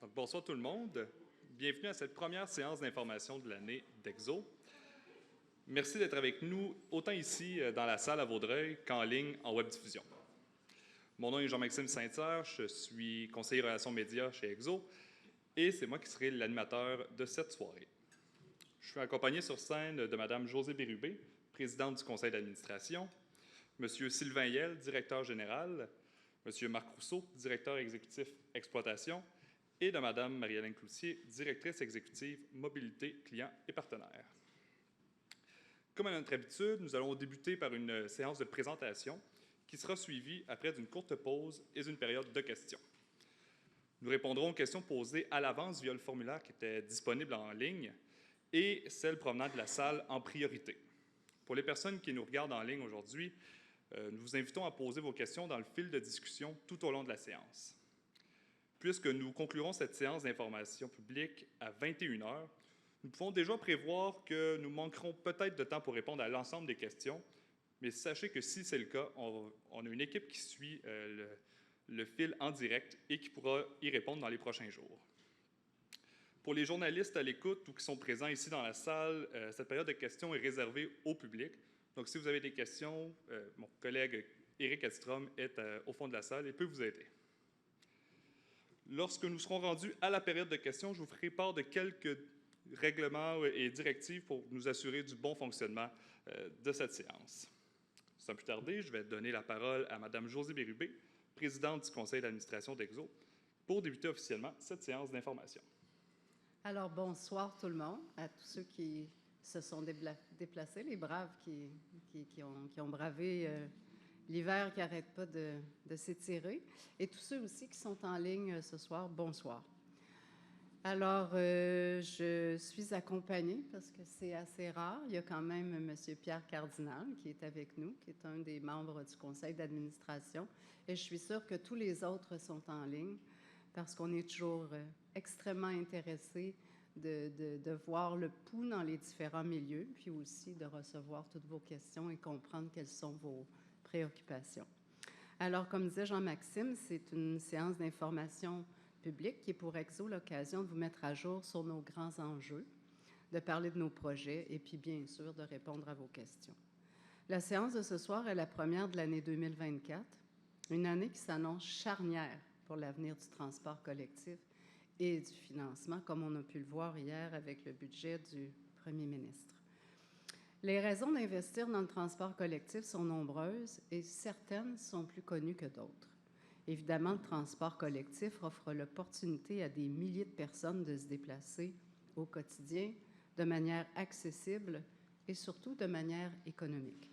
Donc, bonsoir tout le monde. Bienvenue à cette première séance d'information de l'année d'Exo. Merci d'être avec nous, autant ici dans la salle à Vaudreuil qu'en ligne en webdiffusion. Mon nom est Jean-Maxime Saint-Hilaire, je suis conseiller relations médias chez Exo et c'est moi qui serai l'animateur de cette soirée. Je suis accompagné sur scène de Mme Josée Bérubé, présidente du conseil d'administration, M. Sylvain Hiel, directeur général, M. Marc Rousseau, directeur exécutif exploitation, et de Mme Marie-Hélène Cloutier, directrice exécutive mobilité, clients et partenaires. Comme à notre habitude, nous allons débuter par une séance de présentation qui sera suivie après d'une courte pause et d'une période de questions. Nous répondrons aux questions posées à l'avance via le formulaire qui était disponible en ligne et celles provenant de la salle en priorité. Pour les personnes qui nous regardent en ligne aujourd'hui, nous vous invitons à poser vos questions dans le fil de discussion tout au long de la séance. Puisque nous conclurons cette séance d'information publique à 21 h, nous pouvons déjà prévoir que nous manquerons peut-être de temps pour répondre à l'ensemble des questions, mais sachez que si c'est le cas, on a une équipe qui suit le fil en direct et qui pourra y répondre dans les prochains jours. Pour les journalistes à l'écoute ou qui sont présents ici dans la salle, cette période de questions est réservée au public. Donc, si vous avez des questions, mon collègue Éric Edstrom est au fond de la salle et peut vous aider. Lorsque nous serons rendus à la période de questions, je vous ferai part de quelques règlements et directives pour nous assurer du bon fonctionnement de cette séance. Sans plus tarder, je vais donner la parole à Mme Josée Bérubé, présidente du conseil d'administration d'Exo, pour débuter officiellement cette séance d'information. Alors, bonsoir tout le monde, à tous ceux qui se sont déplacés, les braves qui ont bravé l'hiver qui n'arrête pas de s'étirer, et tous ceux aussi qui sont en ligne ce soir, bonsoir. Alors, je suis accompagnée, parce que c'est assez rare, il y a quand même M. Pierre Cardinal qui est avec nous, qui est un des membres du conseil d'administration, et je suis sûre que tous les autres sont en ligne, parce qu'on est toujours extrêmement intéressés de voir le pouls dans les différents milieux, puis aussi de recevoir toutes vos questions et comprendre quelles sont vos préoccupations. Alors, comme disait Jean-Maxime, c'est une séance d'information publique qui est pour Exo l'occasion de vous mettre à jour sur nos grands enjeux, de parler de nos projets et puis bien sûr de répondre à vos questions. La séance de ce soir est la première de l'année 2024, une année qui s'annonce charnière pour l'avenir du transport collectif et du financement, comme on a pu le voir hier avec le budget du premier ministre. Les raisons d'investir dans le transport collectif sont nombreuses et certaines sont plus connues que d'autres. Évidemment, le transport collectif offre l'opportunité à des milliers de personnes de se déplacer au quotidien de manière accessible et surtout de manière économique.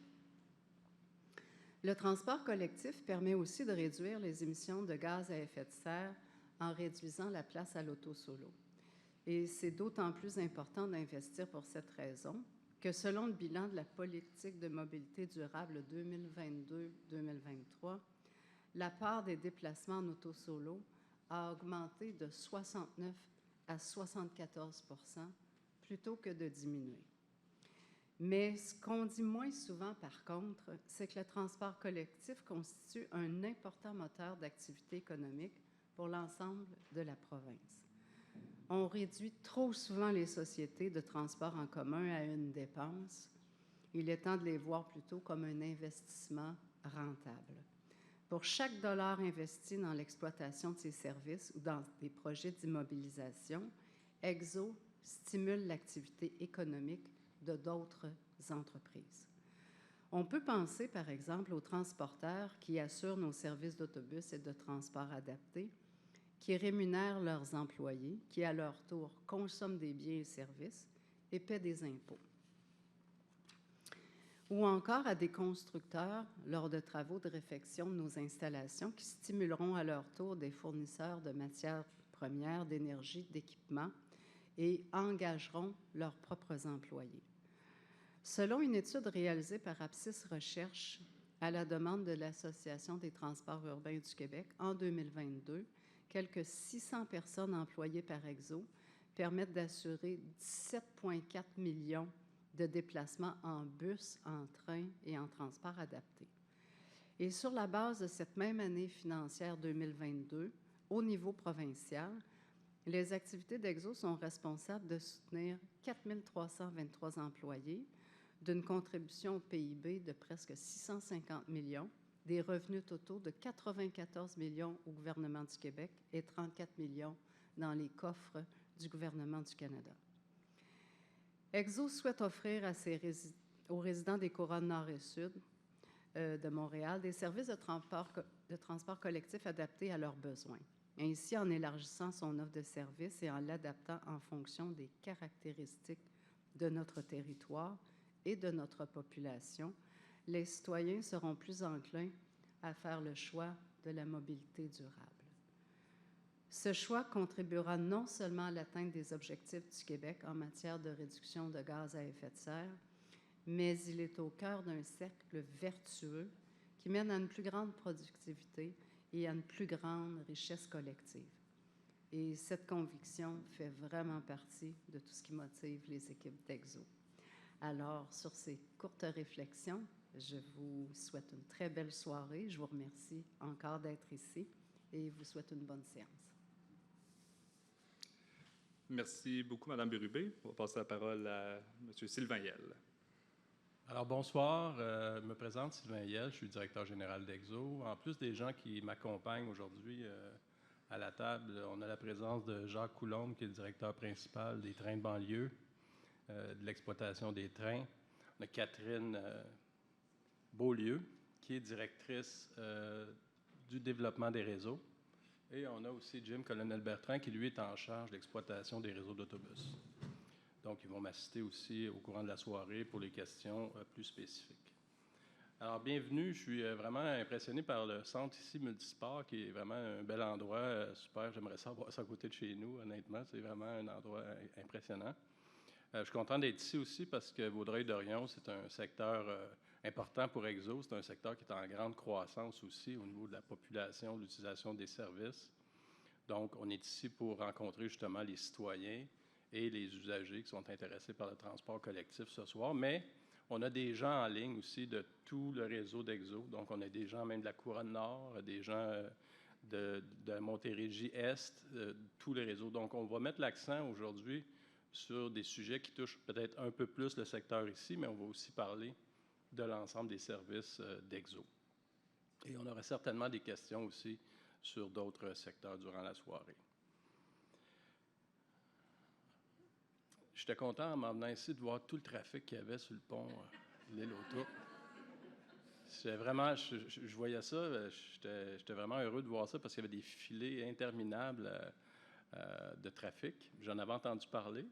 Le transport collectif permet aussi de réduire les émissions de gaz à effet de serre en réduisant la place à l'auto solo. Et c'est d'autant plus important d'investir pour cette raison que selon le bilan de la politique de mobilité durable 2022-2023, la part des déplacements en auto solo a augmenté de 69 à 74 % plutôt que de diminuer. Mais ce qu'on dit moins souvent, par contre, c'est que le transport collectif constitue un important moteur d'activité économique pour l'ensemble de la province. On réduit trop souvent les sociétés de transport en commun à une dépense. Il est temps de les voir plutôt comme un investissement rentable. Pour chaque dollar investi dans l'exploitation de ces services ou dans des projets d'immobilisation, Exo stimule l'activité économique de d'autres entreprises. On peut penser, par exemple, aux transporteurs qui assurent nos services d'autobus et de transport adaptés, qui rémunèrent leurs employés, qui, à leur tour, consomment des biens et services et paient des impôts. Ou encore à des constructeurs lors de travaux de réfection de nos installations qui stimuleront à leur tour des fournisseurs de matières premières, d'énergie, d'équipements et engageront leurs propres employés. Selon une étude réalisée par Apsis Recherche à la demande de l'Association des transports urbains du Québec en 2022, quelques 600 personnes employées par Exo permettent d'assurer 17,4 millions de déplacements en bus, en train et en transport adapté. Et sur la base de cette même année financière 2022, au niveau provincial, Les activités d'Exo sont responsables de soutenir 4 323 employés, d'une contribution au PIB de presque 650 millions, des revenus totaux de 94 millions au gouvernement du Québec et 34 millions dans les coffres du gouvernement du Canada. Exo souhaite offrir aux résidents des couronnes nord et sud de Montréal des services de transport collectif adaptés à leurs besoins, ainsi en élargissant son offre de services et en l'adaptant en fonction des caractéristiques de notre territoire et de notre population. Les citoyens seront plus enclins à faire le choix de la mobilité durable. Ce choix contribuera non seulement à l'atteinte des objectifs du Québec en matière de réduction de gaz à effet de serre, mais il est au cœur d'un cercle vertueux qui mène à une plus grande productivité et à une plus grande richesse collective. Et cette conviction fait vraiment partie de tout ce qui motive les équipes d'Exo. Alors, sur ces courtes réflexions, je vous souhaite une très belle soirée. Je vous remercie encore d'être ici et vous souhaite une bonne séance. Merci beaucoup, Mme Bérubé. On va passer la parole à M. Sylvain Hiel. Alors, bonsoir. Je me présente, Sylvain Hiel. Je suis directeur général d'Exo. En plus des gens qui m'accompagnent aujourd'hui à la table, on a la présence de Jacques Coulombe, qui est le directeur principal des trains de banlieue, de l'exploitation des trains. On a Catherine Beaulieu, qui est directrice du développement des réseaux. Et on a aussi Jim Colonel-Bertrand, qui lui est en charge de l'exploitation des réseaux d'autobus. Donc, ils vont m'assister aussi au courant de la soirée pour les questions plus spécifiques. Alors, bienvenue. Je suis vraiment impressionné par le centre ici, Multisport, qui est vraiment un bel endroit. Super, j'aimerais ça avoir ça à côté de chez nous, honnêtement. C'est vraiment un endroit impressionnant. Je suis content d'être ici aussi parce que Vaudreuil-Dorion, c'est un secteur important pour Exo. C'est un secteur qui est en grande croissance aussi au niveau de la population, de l'utilisation des services. Donc, on est ici pour rencontrer justement les citoyens et les usagers qui sont intéressés par le transport collectif ce soir. Mais on a des gens en ligne aussi de tout le réseau d'Exo. Donc, on a des gens même de la Couronne Nord, des gens de Montérégie-Est, tous les réseaux. Donc, on va mettre l'accent aujourd'hui sur des sujets qui touchent peut-être un peu plus le secteur ici, mais on va aussi parler de l'ensemble des services d'Exo. Et on aura certainement des questions aussi sur d'autres secteurs durant la soirée. J'étais content en m'en venant ici de voir tout le trafic qu'il y avait sur le pont l'île autour. Je voyais ça, j'étais vraiment heureux de voir ça parce qu'il y avait des filets interminables de trafic. J'en avais entendu parler,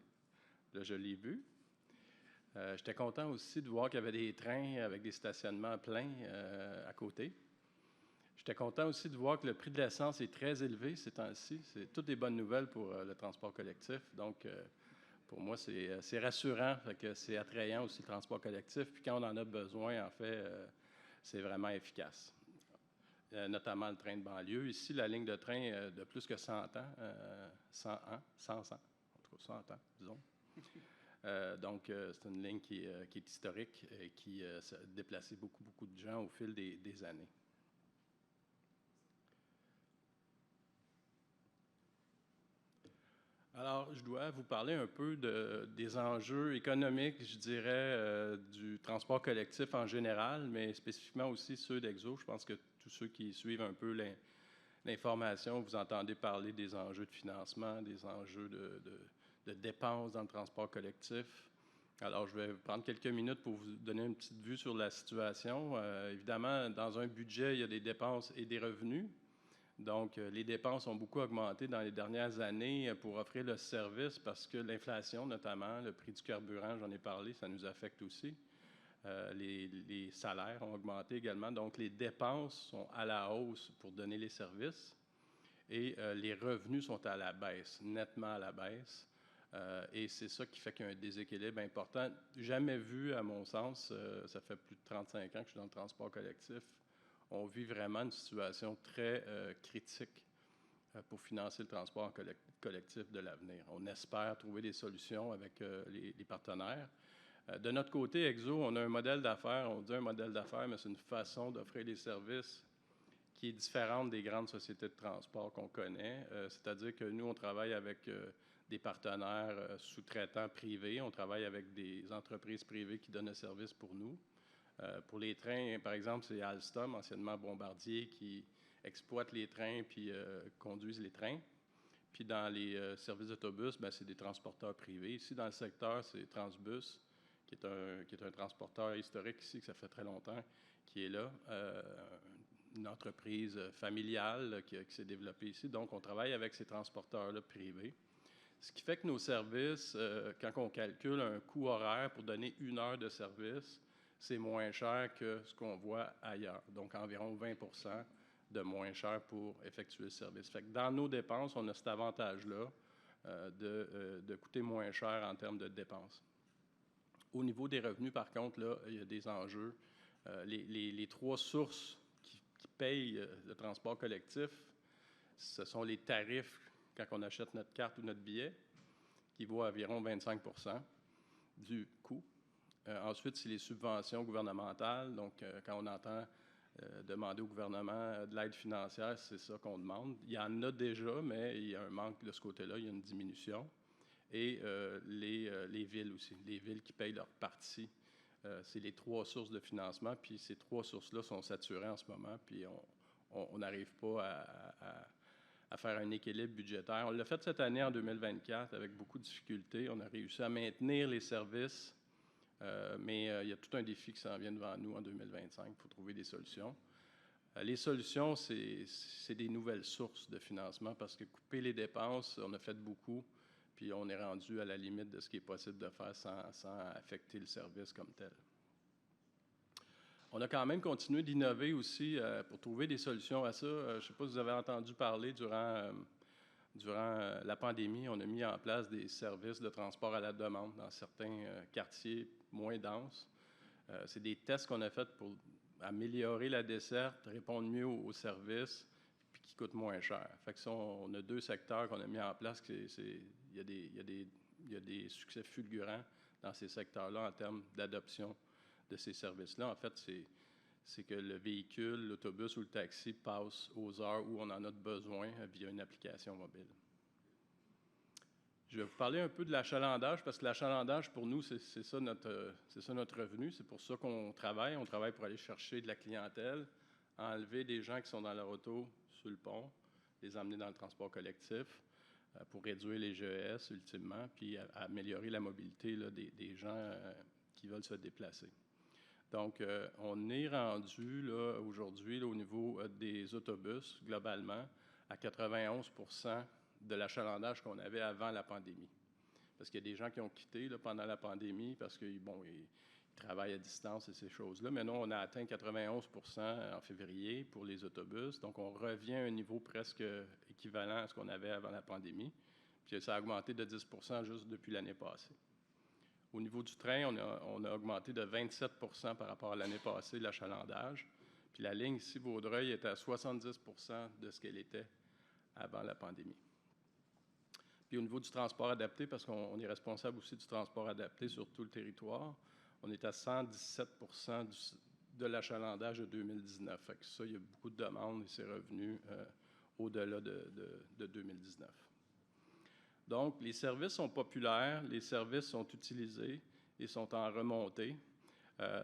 là je l'ai vu. J'étais content aussi de voir qu'il y avait des trains avec des stationnements pleins à côté. J'étais content aussi de voir que le prix de l'essence est très élevé ces temps-ci. C'est toutes des bonnes nouvelles pour le transport collectif. Donc, pour moi, c'est rassurant, que c'est attrayant aussi le transport collectif. Puis quand on en a besoin, en fait, c'est vraiment efficace. Notamment le train de banlieue. Ici, la ligne de train de plus que 100 ans, 100 ans, 100 ans, en tout cas 100 ans, disons. Donc, c'est une ligne qui est historique et qui a déplacé beaucoup de gens au fil des années. Alors, je dois vous parler un peu des enjeux économiques, je dirais, du transport collectif en général, mais spécifiquement aussi ceux d'Exo. Je pense que tous ceux qui suivent un peu l'information, vous entendez parler des enjeux de financement, des enjeux de dépenses dans le transport collectif. Alors, je vais prendre quelques minutes pour vous donner une petite vue sur la situation. Évidemment, dans un budget, il y a des dépenses et des revenus. Donc, les dépenses ont beaucoup augmenté dans les dernières années pour offrir le service parce que l'inflation, notamment, le prix du carburant, j'en ai parlé, ça nous affecte aussi. Les salaires ont augmenté également. Donc, les dépenses sont à la hausse pour donner les services et les revenus sont à la baisse, nettement à la baisse. Et c'est ça qui fait qu'il y a un déséquilibre important. Jamais vu, à mon sens, ça fait plus de 35 ans que je suis dans le transport collectif. On vit vraiment une situation très critique pour financer le transport collectif de l'avenir. On espère trouver des solutions avec les partenaires. De notre côté, Exo, on a un modèle d'affaires. On dit un modèle d'affaires, mais c'est une façon d'offrir les services qui est différente des grandes sociétés de transport qu'on connaît. C'est-à-dire que nous, on travaille avec des partenaires sous-traitants privés. On travaille avec des entreprises privées qui donnent le service pour nous. Pour les trains, par exemple, c'est Alstom, anciennement Bombardier, qui exploite les trains puis conduisent les trains. Puis dans les services d'autobus, ben, c'est des transporteurs privés. Ici, dans le secteur, c'est Transbus, qui est un transporteur historique ici, que ça fait très longtemps, qui est là. Une entreprise familiale qui s'est développée ici. Donc, on travaille avec ces transporteurs-là privés. Ce qui fait que nos services, quand on calcule un coût horaire pour donner 1 heure de service, c'est moins cher que ce qu'on voit ailleurs. Donc, environ 20 de moins cher pour effectuer le service. Fait que dans nos dépenses, on a cet avantage-là de coûter moins cher en termes de dépenses. Au niveau des revenus, par contre, là, il y a des enjeux. Les 3 sources qui payent le transport collectif, ce sont les tarifs quand on achète notre carte ou notre billet, qui vaut environ 25 du coût. Ensuite, c'est les subventions gouvernementales. Donc, quand on entend demander au gouvernement de l'aide financière, c'est ça qu'on demande. Il y en a déjà, mais il y a un manque de ce côté-là, il y a une diminution. Et les villes aussi, les villes qui payent leur partie. C'est les 3 sources de financement, puis ces 3 sources-là sont saturées en ce moment, puis on n'arrive pas à faire un équilibre budgétaire. On l'a fait cette année en 2024 avec beaucoup de difficultés. On a réussi à maintenir les services, mais il y a tout un défi qui s'en vient devant nous en 2025. Il faut trouver des solutions. Les solutions, c'est des nouvelles sources de financement parce que couper les dépenses, on a fait beaucoup, puis on est rendu à la limite de ce qui est possible de faire sans affecter le service comme tel. On a quand même continué d'innover aussi pour trouver des solutions à ça. Je ne sais pas si vous avez entendu parler durant la pandémie, on a mis en place des services de transport à la demande dans certains quartiers moins denses. C'est des tests qu'on a faits pour améliorer la desserte, répondre mieux aux services, puis qui coûtent moins cher. Fait que ça, on a 2 secteurs qu'on a mis en place. Il y a des succès fulgurants dans ces secteurs-là en termes d'adoption de ces services-là. En fait, c'est que le véhicule, l'autobus ou le taxi passe aux heures où on en a besoin via une application mobile. Je vais vous parler un peu de l'achalandage parce que l'achalandage, pour nous, c'est ça notre revenu. C'est pour ça qu'on travaille. On travaille pour aller chercher de la clientèle, enlever des gens qui sont dans leur auto sur le pont, les emmener dans le transport collectif pour réduire les GES ultimement, puis améliorer la mobilité là, des gens qui veulent se déplacer. Donc, on est rendu là, aujourd'hui là, au niveau des autobus, globalement, à 91 de l'achalandage qu'on avait avant la pandémie. Parce qu'il y a des gens qui ont quitté là, pendant la pandémie parce qu'ils travaillent à distance et ces choses-là. Maintenant, on a atteint 91 en février pour les autobus. Donc, on revient à un niveau presque équivalent à ce qu'on avait avant la pandémie. Puis, ça a augmenté de 10 juste depuis l'année passée. Au niveau du train, on a augmenté de 27 par rapport à l'année passée, l'achalandage. Puis la ligne ici, Vaudreuil, est à 70 de ce qu'elle était avant la pandémie. Puis au niveau du transport adapté, parce qu'on est responsable aussi du transport adapté sur tout le territoire, on est à 117 de l'achalandage de 2019. Fait que ça, il y a beaucoup de demandes et c'est revenu au-delà de 2019. Donc, les services sont populaires, les services sont utilisés et sont en remontée.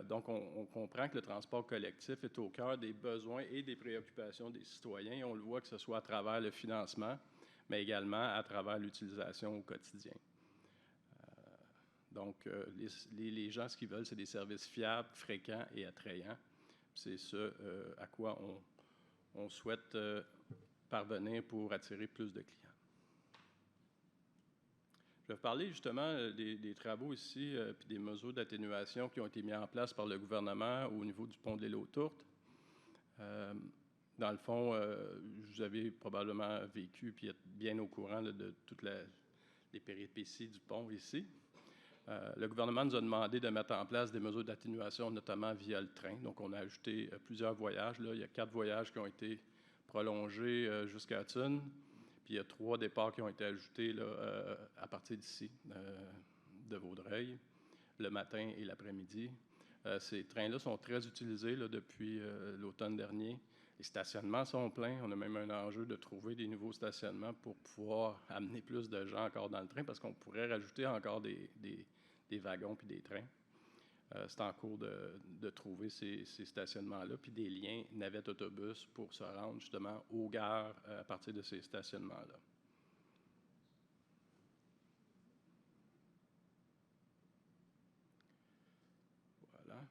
Donc, on comprend que le transport collectif est au cœur des besoins et des préoccupations des citoyens. Et on le voit que ce soit à travers le financement, mais également à travers l'utilisation au quotidien. Donc, les gens, ce qu'ils veulent, c'est des services fiables, fréquents et attrayants. C'est ce à quoi on souhaite parvenir pour attirer plus de clients. Je vais vous parler justement des travaux ici puis des mesures d'atténuation qui ont été mises en place par le gouvernement au niveau du pont de l'île aux Tourtes. Dans le fond, vous avez probablement vécu puis êtes bien au courant là, de toutes les péripéties du pont ici. Le gouvernement nous a demandé de mettre en place des mesures d'atténuation, notamment via le train. Donc, on a ajouté plusieurs voyages. Là. Il y a 4 voyages qui ont été prolongés jusqu'à Thun. Puis il y a 3 départs qui ont été ajoutés là, à partir d'ici, de Vaudreuil, le matin et l'après-midi. Ces trains-là sont très utilisés là, depuis l'automne dernier. Les stationnements sont pleins. On a même un enjeu de trouver des nouveaux stationnements pour pouvoir amener plus de gens encore dans le train parce qu'on pourrait rajouter encore des wagons puis des trains. C'est en cours de trouver ces stationnements-là, puis des liens navettes-autobus pour se rendre justement aux gares à partir de ces stationnements-là. Voilà.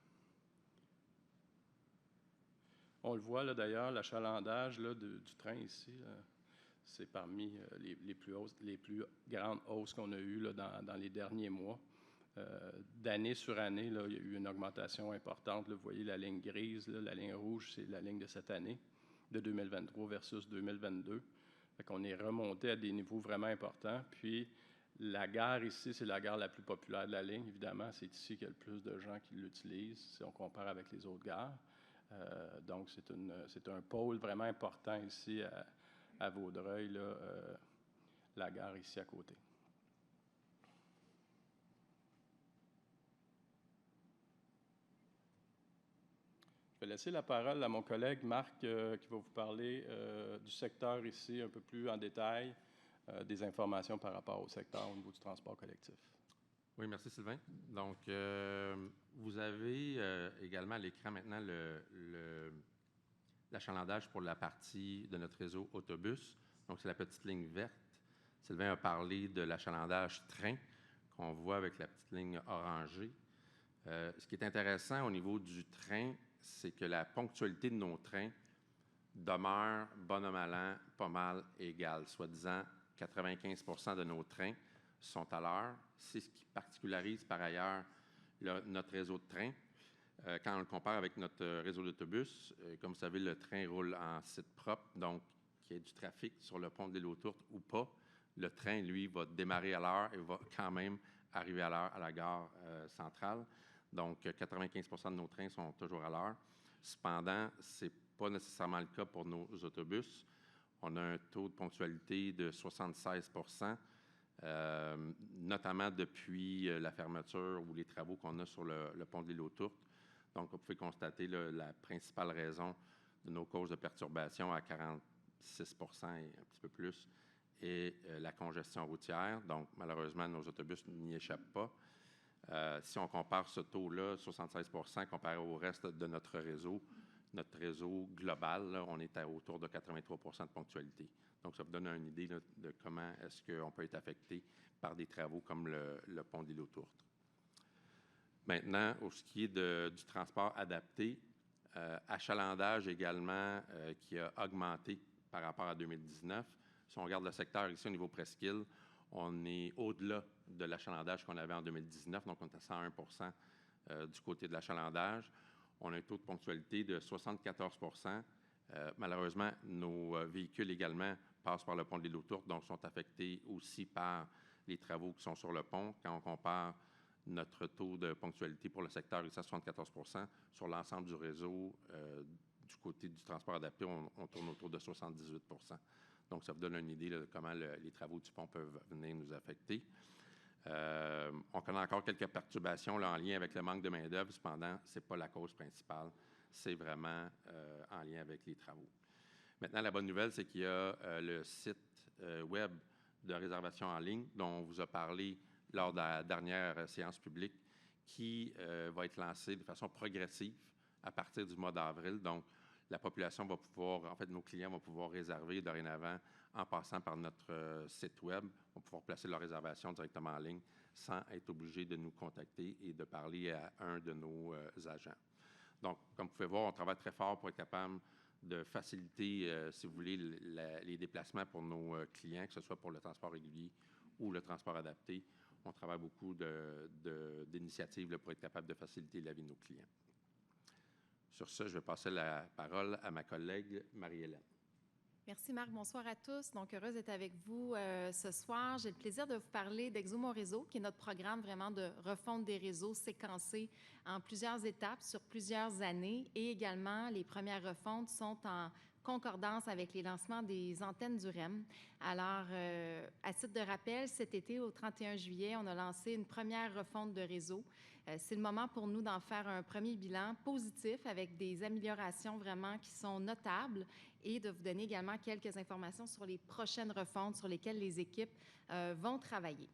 On le voit là d'ailleurs, l'achalandage du train ici, c'est parmi les plus grandes hausses qu'on a eues là, dans les derniers mois. D'année sur année, là, il y a eu une augmentation importante. Là, vous voyez la ligne grise, là, la ligne rouge, c'est la ligne de cette année, de 2023 versus 2022. Fait qu'on est remonté à des niveaux vraiment importants. Puis, la gare ici, c'est la gare la plus populaire de la ligne. Évidemment, c'est ici qu'il y a le plus de gens qui l'utilisent si on compare avec les autres gares. Donc, c'est un pôle vraiment important ici à Vaudreuil, là, la gare ici à côté. Je vais laisser la parole à mon collègue Marc qui va vous parler du secteur ici un peu plus en détail, des informations par rapport au secteur au niveau du transport collectif. Oui, merci Sylvain. Donc, vous avez également à l'écran maintenant l'achalandage pour la partie de notre réseau autobus. Donc, c'est la petite ligne verte. Sylvain a parlé de l'achalandage train qu'on voit avec la petite ligne orangée. Ce qui est intéressant au niveau du train, c'est que la ponctualité de nos trains demeure, bon an, mal an, pas mal égale. Soit disant, 95% de nos trains sont à l'heure. C'est ce qui particularise par ailleurs notre réseau de train. Quand on le compare avec notre réseau d'autobus, comme vous savez, le train roule en site propre, donc qu'il y ait du trafic sur le pont de l'île aux Tourtes ou pas, le train, lui, va démarrer à l'heure et va quand même arriver à l'heure à la gare centrale. Donc, 95% de nos trains sont toujours à l'heure. Cependant, ce n'est pas nécessairement le cas pour nos autobus. On a un taux de ponctualité de 76%, notamment depuis la fermeture ou les travaux qu'on a sur le pont de l'île aux Tourtes. Donc, vous pouvez constater là, la principale raison de nos causes de perturbation à 46% et un petit peu plus est la congestion routière. Donc, malheureusement, nos autobus n'y échappent pas. Si on compare ce taux-là, 76%, comparé au reste de notre réseau global, là, on est autour de 83% de ponctualité. Donc, ça vous donne une idée là, de comment est-ce qu'on peut être affecté par des travaux comme le pont de l'île aux Tourtes. Maintenant, au ce qui est du transport adapté, achalandage également qui a augmenté par rapport à 2019. Si on regarde le secteur ici au niveau presqu'île, on est au-delà de l'achalandage qu'on avait en 2019, donc on est à 101% du côté de l'achalandage. On a un taux de ponctualité de 74%. Malheureusement, nos véhicules également passent par le pont de l'île aux Tourtes, donc sont affectés aussi par les travaux qui sont sur le pont. Quand on compare notre taux de ponctualité pour le secteur ici à 74%, sur l'ensemble du réseau, du côté du transport adapté, on tourne autour de 78%. Donc, ça vous donne une idée là, de comment les travaux du pont peuvent venir nous affecter. On connaît encore quelques perturbations là, en lien avec le manque de main-d'œuvre. Cependant, ce n'est pas la cause principale. C'est vraiment en lien avec les travaux. Maintenant, la bonne nouvelle, c'est qu'il y a le site web de réservation en ligne dont on vous a parlé lors de la dernière séance publique qui va être lancé de façon progressive à partir du mois d'avril. Donc, la population va pouvoir, en fait, nos clients vont pouvoir réserver dorénavant en passant par notre site web. Vont pouvoir placer leur réservation directement en ligne sans être obligés de nous contacter et de parler à un de nos agents. Donc, comme vous pouvez voir, on travaille très fort pour être capable de faciliter, si vous voulez, les déplacements pour nos clients, que ce soit pour le transport régulier ou le transport adapté. On travaille beaucoup d'initiatives pour être capable de faciliter la vie de nos clients. Sur ce, je vais passer la parole à ma collègue Marie-Hélène. Merci Marc, bonsoir à tous. Donc, heureuse d'être avec vous ce soir. J'ai le plaisir de vous parler d'Exo Mon Réseau, qui est notre programme vraiment de refonte des réseaux séquencés en plusieurs étapes sur plusieurs années. Et également, les premières refontes sont en concordance avec les lancements des antennes du REM. Alors, à titre de rappel, cet été, au 31 juillet, on a lancé une première refonte de réseau. C'est le moment pour nous d'en faire un premier bilan positif avec des améliorations vraiment qui sont notables et de vous donner également quelques informations sur les prochaines refontes sur lesquelles les équipes vont travailler.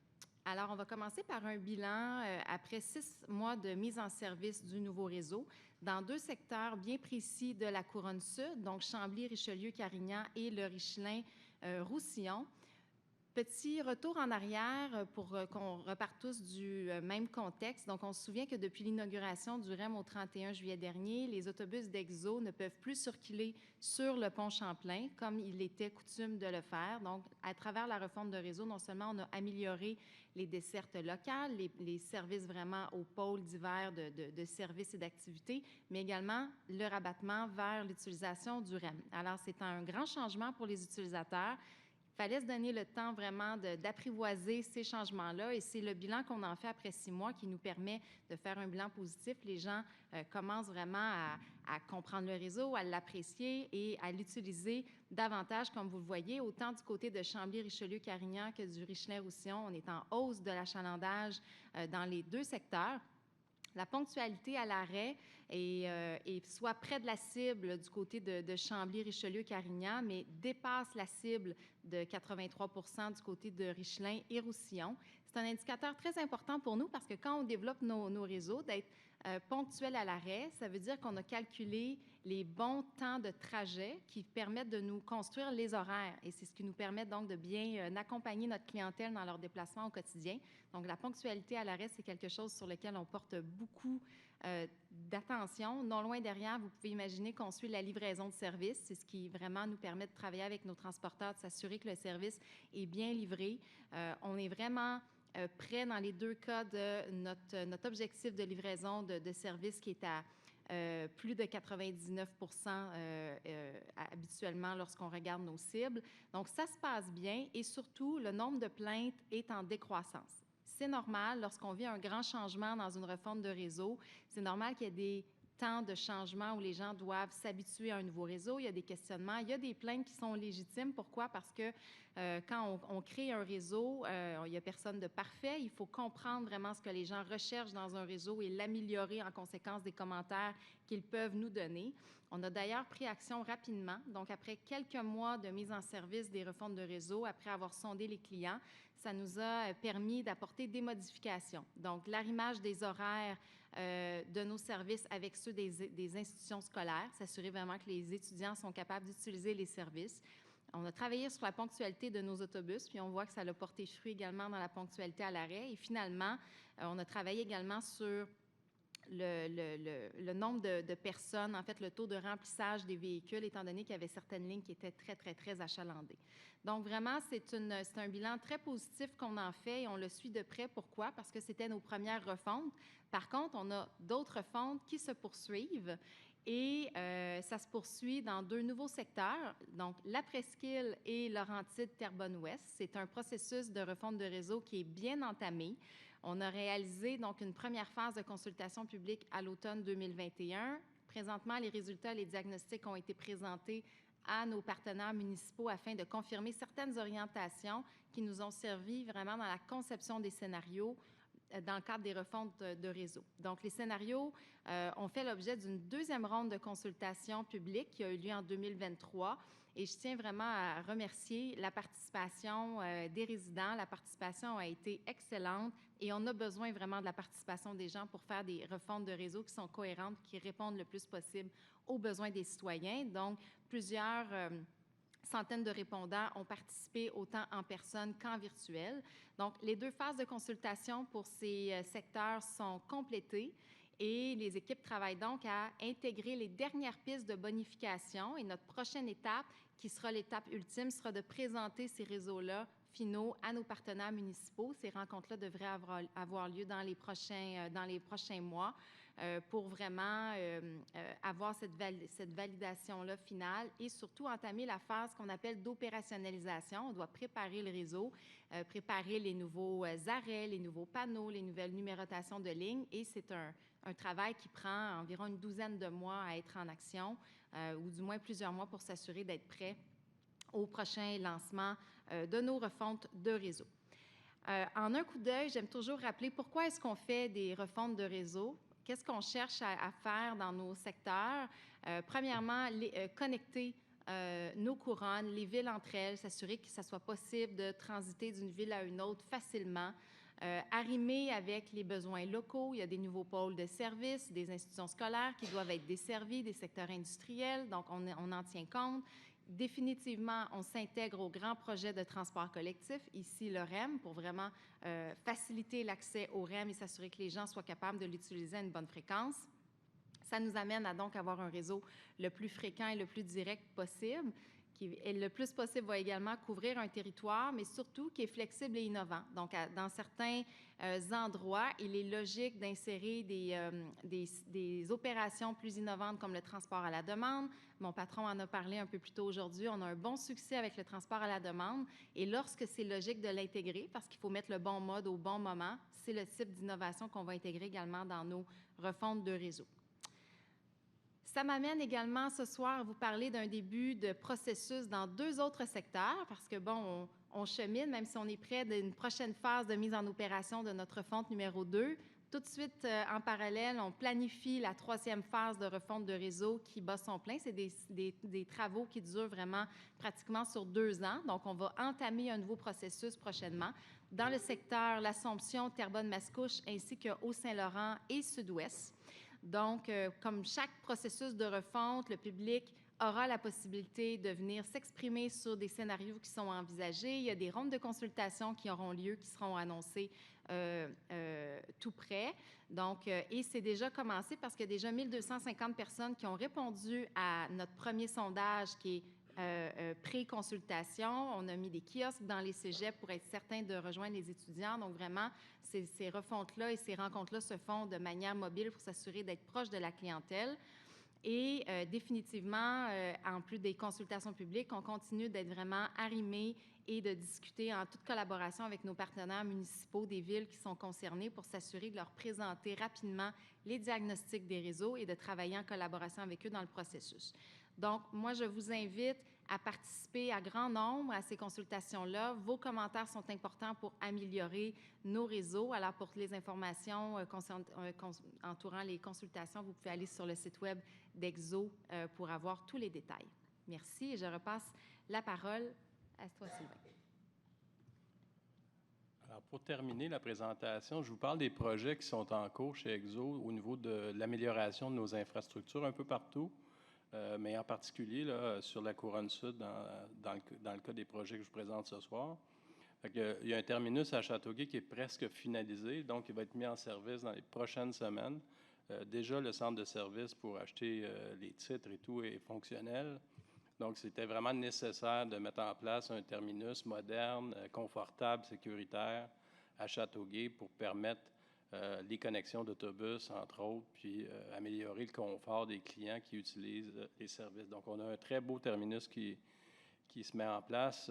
Alors, on va commencer par un bilan après 6 mois de mise en service du nouveau réseau dans 2 secteurs bien précis de la Couronne Sud, donc Chambly, Richelieu, Carignan et le Richelin-Roussillon. Petit retour en arrière pour qu'on reparte tous du même contexte. Donc, on se souvient que depuis l'inauguration du REM au 31 juillet dernier, les autobus d'Exo ne peuvent plus circuler sur le pont Champlain comme il était coutume de le faire. Donc, à travers la refonte de réseau, non seulement on a amélioré les dessertes locales, les services vraiment au pôle divers de services et d'activités, mais également le rabattement vers l'utilisation du REM. Alors, c'est un grand changement pour les utilisateurs. Il fallait se donner le temps vraiment d'apprivoiser ces changements-là et c'est le bilan qu'on en fait après 6 mois qui nous permet de faire un bilan positif. Les gens commencent vraiment à comprendre le réseau, à l'apprécier et à l'utiliser davantage, comme vous le voyez, autant du côté de Chambly, Richelieu, Carignan que du Richelin-Roussillon. On est en hausse de l'achalandage dans les 2 secteurs. La ponctualité à l'arrêt est soit près de la cible du côté de Chambly, Richelieu, Carignan, mais dépasse la cible de 83 % du côté de Richelin et Roussillon. C'est un indicateur très important pour nous parce que quand on développe nos réseaux, d'être ponctuel à l'arrêt, ça veut dire qu'on a calculé les bons temps de trajet qui permettent de nous construire les horaires. Et c'est ce qui nous permet donc de bien accompagner notre clientèle dans leurs déplacements au quotidien. Donc, la ponctualité à l'arrêt, c'est quelque chose sur lequel on porte beaucoup d'attention. Non loin derrière, vous pouvez imaginer qu'on suit la livraison de service. C'est ce qui vraiment nous permet de travailler avec nos transporteurs, de s'assurer que le service est bien livré. On est vraiment près dans les 2 cas de notre objectif de livraison de service qui est à plus de 99 % habituellement lorsqu'on regarde nos cibles. Donc, ça se passe bien et surtout, le nombre de plaintes est en décroissance. C'est normal lorsqu'on vit un grand changement dans une refonte de réseau. C'est normal qu'il y ait des temps de changement où les gens doivent s'habituer à un nouveau réseau. Il y a des questionnements. Il y a des plaintes qui sont légitimes. Pourquoi? Parce que quand on crée un réseau, il n'y a personne de parfait. Il faut comprendre vraiment ce que les gens recherchent dans un réseau et l'améliorer en conséquence des commentaires qu'ils peuvent nous donner. On a d'ailleurs pris action rapidement. Donc, après quelques mois de mise en service des refontes de réseau, après avoir sondé les clients, ça nous a permis d'apporter des modifications. Donc, l'arrimage des horaires de nos services avec ceux des institutions scolaires, s'assurer vraiment que les étudiants sont capables d'utiliser les services. On a travaillé sur la ponctualité de nos autobus, puis on voit que ça a porté fruit également dans la ponctualité à l'arrêt. Et finalement, on a travaillé également sur le nombre de personnes, en fait, le taux de remplissage des véhicules, étant donné qu'il y avait certaines lignes qui étaient très achalandées. Donc, vraiment, c'est un bilan très positif qu'on en fait et on le suit de près. Pourquoi? Parce que c'était nos premières refontes. Par contre, on a d'autres refontes qui se poursuivent et ça se poursuit dans 2 nouveaux secteurs, donc la Presqu'île et Laurentide-Terrebonne-Ouest. C'est un processus de refonte de réseau qui est bien entamé. On a réalisé donc une première phase de consultation publique à l'automne 2021. Présentement, les résultats et les diagnostics ont été présentés à nos partenaires municipaux afin de confirmer certaines orientations qui nous ont servi vraiment dans la conception des scénarios dans le cadre des refontes de réseau. Donc, les scénarios ont fait l'objet d'une 2e ronde de consultation publique qui a eu lieu en 2023. Et je tiens vraiment à remercier la participation des résidents. La participation a été excellente et on a besoin vraiment de la participation des gens pour faire des refontes de réseau qui sont cohérentes, qui répondent le plus possible aux besoins des citoyens. Donc, plusieurs centaines de répondants ont participé autant en personne qu'en virtuel. Donc, les 2 phases de consultation pour ces secteurs sont complétées. Et les équipes travaillent donc à intégrer les dernières pistes de bonification. Et notre prochaine étape, qui sera l'étape ultime, sera de présenter ces réseaux-là finaux à nos partenaires municipaux. Ces rencontres-là devraient avoir lieu dans les prochains mois pour vraiment avoir cette validation-là finale et surtout entamer la phase qu'on appelle d'opérationnalisation. On doit préparer le réseau, préparer les nouveaux arrêts, les nouveaux panneaux, les nouvelles numérotations de lignes et c'est un travail qui prend environ une 12aine de mois à être en action. ou du moins plusieurs mois pour s'assurer d'être prêt au prochain lancement de nos refontes de réseau. En un coup d'œil, j'aime toujours rappeler pourquoi est-ce qu'on fait des refontes de réseau. Qu'est-ce qu'on cherche à faire dans nos secteurs? Premièrement, connecter nos couronnes, les villes entre elles, s'assurer que ça soit possible de transiter d'une ville à une autre facilement, arrimer avec les besoins locaux. Il y a des nouveaux pôles de services, des institutions scolaires qui doivent être desservies, des secteurs industriels, donc on en tient compte. Définitivement, on s'intègre aux grands projets de transport collectif, ici le REM, pour vraiment faciliter l'accès au REM et s'assurer que les gens soient capables de l'utiliser à une bonne fréquence. Ça nous amène à donc avoir un réseau le plus fréquent et le plus direct possible, qui est le plus possible va également couvrir un territoire, mais surtout qui est flexible et innovant. Donc, dans certains endroits, il est logique d'insérer des opérations plus innovantes comme le transport à la demande. Mon patron en a parlé un peu plus tôt aujourd'hui. On a un bon succès avec le transport à la demande. Et lorsque c'est logique de l'intégrer, parce qu'il faut mettre le bon mode au bon moment, c'est le type d'innovation qu'on va intégrer également dans nos refontes de réseau. Ça m'amène également ce soir à vous parler d'un début de processus dans 2 autres secteurs, parce que, bon, on chemine, même si on est près d'une prochaine phase de mise en opération de notre refonte numéro 2. Tout de suite, en parallèle, on planifie la 3e phase de refonte de réseau qui bat son plein. C'est des travaux qui durent vraiment pratiquement sur 2 ans. Donc, on va entamer un nouveau processus prochainement dans le secteur l'Assomption, Terrebonne-Mascouche, ainsi que Haut-Saint-Laurent et Sud-Ouest. Donc, comme chaque processus de refonte, le public aura la possibilité de venir s'exprimer sur des scénarios qui sont envisagés. Il y a des rondes de consultation qui auront lieu, qui seront annoncées tout près. Donc, et c'est déjà commencé parce qu'il y a déjà 1250 personnes qui ont répondu à notre premier sondage qui est pré-consultation. On a mis des kiosques dans les cégeps pour être certain de rejoindre les étudiants. Donc, vraiment, ces refontes-là et ces rencontres-là se font de manière mobile pour s'assurer d'être proche de la clientèle. Et définitivement, en plus des consultations publiques, on continue d'être vraiment arrimé et de discuter en toute collaboration avec nos partenaires municipaux des villes qui sont concernées pour s'assurer de leur présenter rapidement les diagnostics des réseaux et de travailler en collaboration avec eux dans le processus. Donc, moi, je vous invite à participer à grand nombre à ces consultations-là. Vos commentaires sont importants pour améliorer nos réseaux. Alors, pour les informations entourant les consultations, vous pouvez aller sur le site web d'Exo pour avoir tous les détails. Merci et je repasse la parole à toi, Sylvain. Alors, pour terminer la présentation, je vous parle des projets qui sont en cours chez Exo au niveau de l'amélioration de nos infrastructures un peu partout. Mais en particulier là, sur la couronne sud, dans le cas des projets que je vous présente ce soir. Il y a un terminus à Châteauguay qui est presque finalisé, donc il va être mis en service dans les prochaines semaines. Déjà, le centre de service pour acheter les titres et tout est fonctionnel. Donc, c'était vraiment nécessaire de mettre en place un terminus moderne, confortable, sécuritaire à Châteauguay pour permettre les connexions d'autobus, entre autres, puis améliorer le confort des clients qui utilisent les services. Donc, on a un très beau terminus qui se met en place.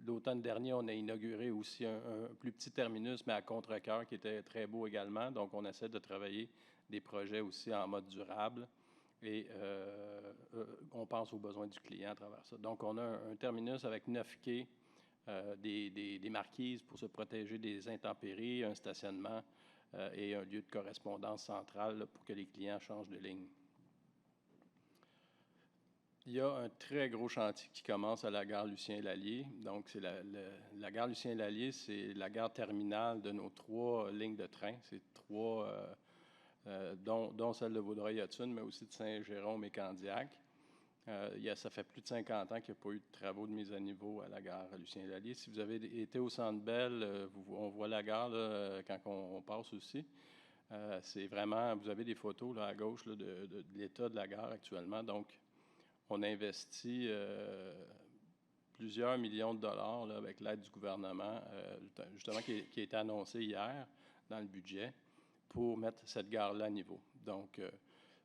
L'automne dernier, on a inauguré aussi un plus petit terminus, mais à contre-cœur, qui était très beau également. Donc, on essaie de travailler des projets aussi en mode durable et on pense aux besoins du client à travers ça. Donc, on a un terminus avec 9 quais, des marquises pour se protéger des intempéries, un stationnement et un lieu de correspondance central là, pour que les clients changent de ligne. Il y a un très gros chantier qui commence à la gare Lucien-Lallier. Donc, c'est la gare Lucien-Lallier, c'est la gare terminale de nos 3 lignes de train. C'est 3, dont celle de Vaudreuil-Hudson, mais aussi de Saint-Jérôme et Candiac. Ça fait plus de 50 ans qu'il n'y a pas eu de travaux de mise à niveau à la gare Lucien-Lallier. Si vous avez été au Centre Bell, on voit la gare là, quand on passe aussi. C'est vraiment, vous avez des photos là, à gauche là, de l'état de la gare actuellement. Donc, on a investi plusieurs millions de dollars là, avec l'aide du gouvernement, justement qui a été annoncé hier dans le budget, pour mettre cette gare-là à niveau. Donc,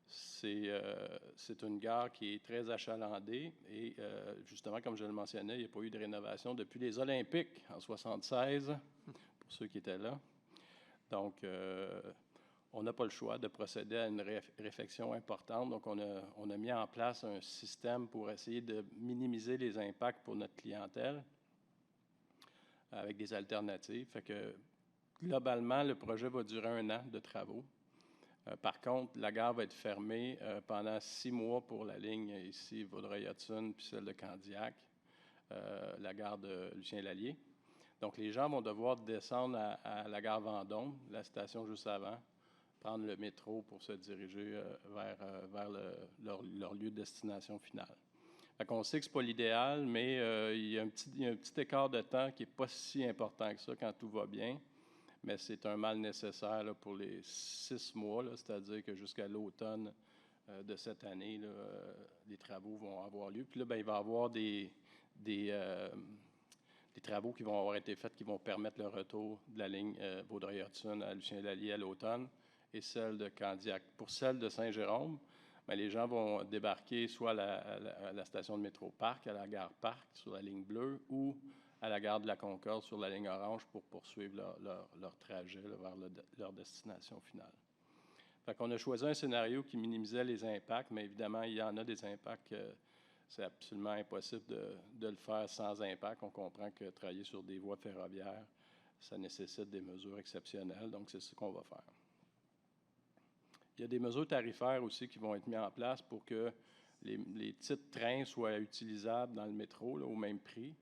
c'est une gare qui est très achalandée et justement, comme je le mentionnais, il n'y a pas eu de rénovation depuis les Olympiques en 1976, pour ceux qui étaient là. Donc, on n'a pas le choix de procéder à une réfection importante. Donc, on a mis en place un système pour essayer de minimiser les impacts pour notre clientèle avec des alternatives. Fait que, globalement, le projet va durer 1 an de travaux. Par contre, la gare va être fermée pendant 6 mois pour la ligne ici, Vaudreuil-Hudson, puis celle de Candiac, la gare de Lucien-Lallier. Donc, les gens vont devoir descendre à la gare Vendôme, la station juste avant, prendre le métro pour se diriger vers leur lieu de destination finale. Fait qu'on sait que ce n'est pas l'idéal, mais il y a un petit écart de temps qui n'est pas si important que ça quand tout va bien. Mais c'est un mal nécessaire là, pour les 6 mois, c'est-à-dire que jusqu'à l'automne de cette année, là, les travaux vont avoir lieu. Puis là, ben, il va y avoir des travaux qui vont avoir été faits qui vont permettre le retour de la ligne Vaudreuil-Hudson à Lucien-Lallier à l'automne et celle de Candiac. Pour celle de Saint-Jérôme, bien, les gens vont débarquer soit à la station de métro Parc, à la gare Parc sur la ligne bleue ou à la gare de la Concorde sur la ligne orange pour poursuivre leur trajet là, vers leur destination finale. Fait qu'on a choisi un scénario qui minimisait les impacts, mais évidemment, il y en a des impacts. C'est absolument impossible de le faire sans impact. On comprend que travailler sur des voies ferroviaires, ça nécessite des mesures exceptionnelles, donc c'est ce qu'on va faire. Il y a des mesures tarifaires aussi qui vont être mises en place pour que les titres trains soient utilisables dans le métro là, au même prix.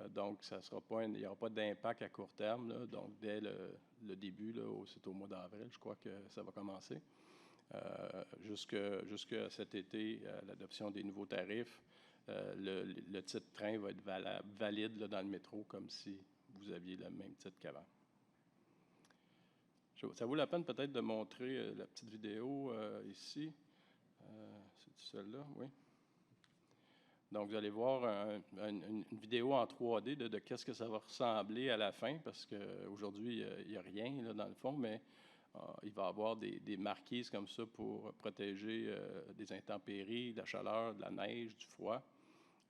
Donc, il n'y aura pas d'impact à court terme. Là, donc, dès le début, c'est au mois d'avril, je crois que ça va commencer. Jusqu'à cet été, l'adoption des nouveaux tarifs, le titre train va être valide là, dans le métro comme si vous aviez le même titre qu'avant. Ça vaut la peine peut-être de montrer la petite vidéo ici. C'est celle-là, oui. Donc, vous allez voir une vidéo en 3D de qu'est-ce que ça va ressembler à la fin, parce qu'aujourd'hui, il n'y a rien là, dans le fond, mais il va y avoir des marquises comme ça pour protéger des intempéries, de la chaleur, de la neige, du froid.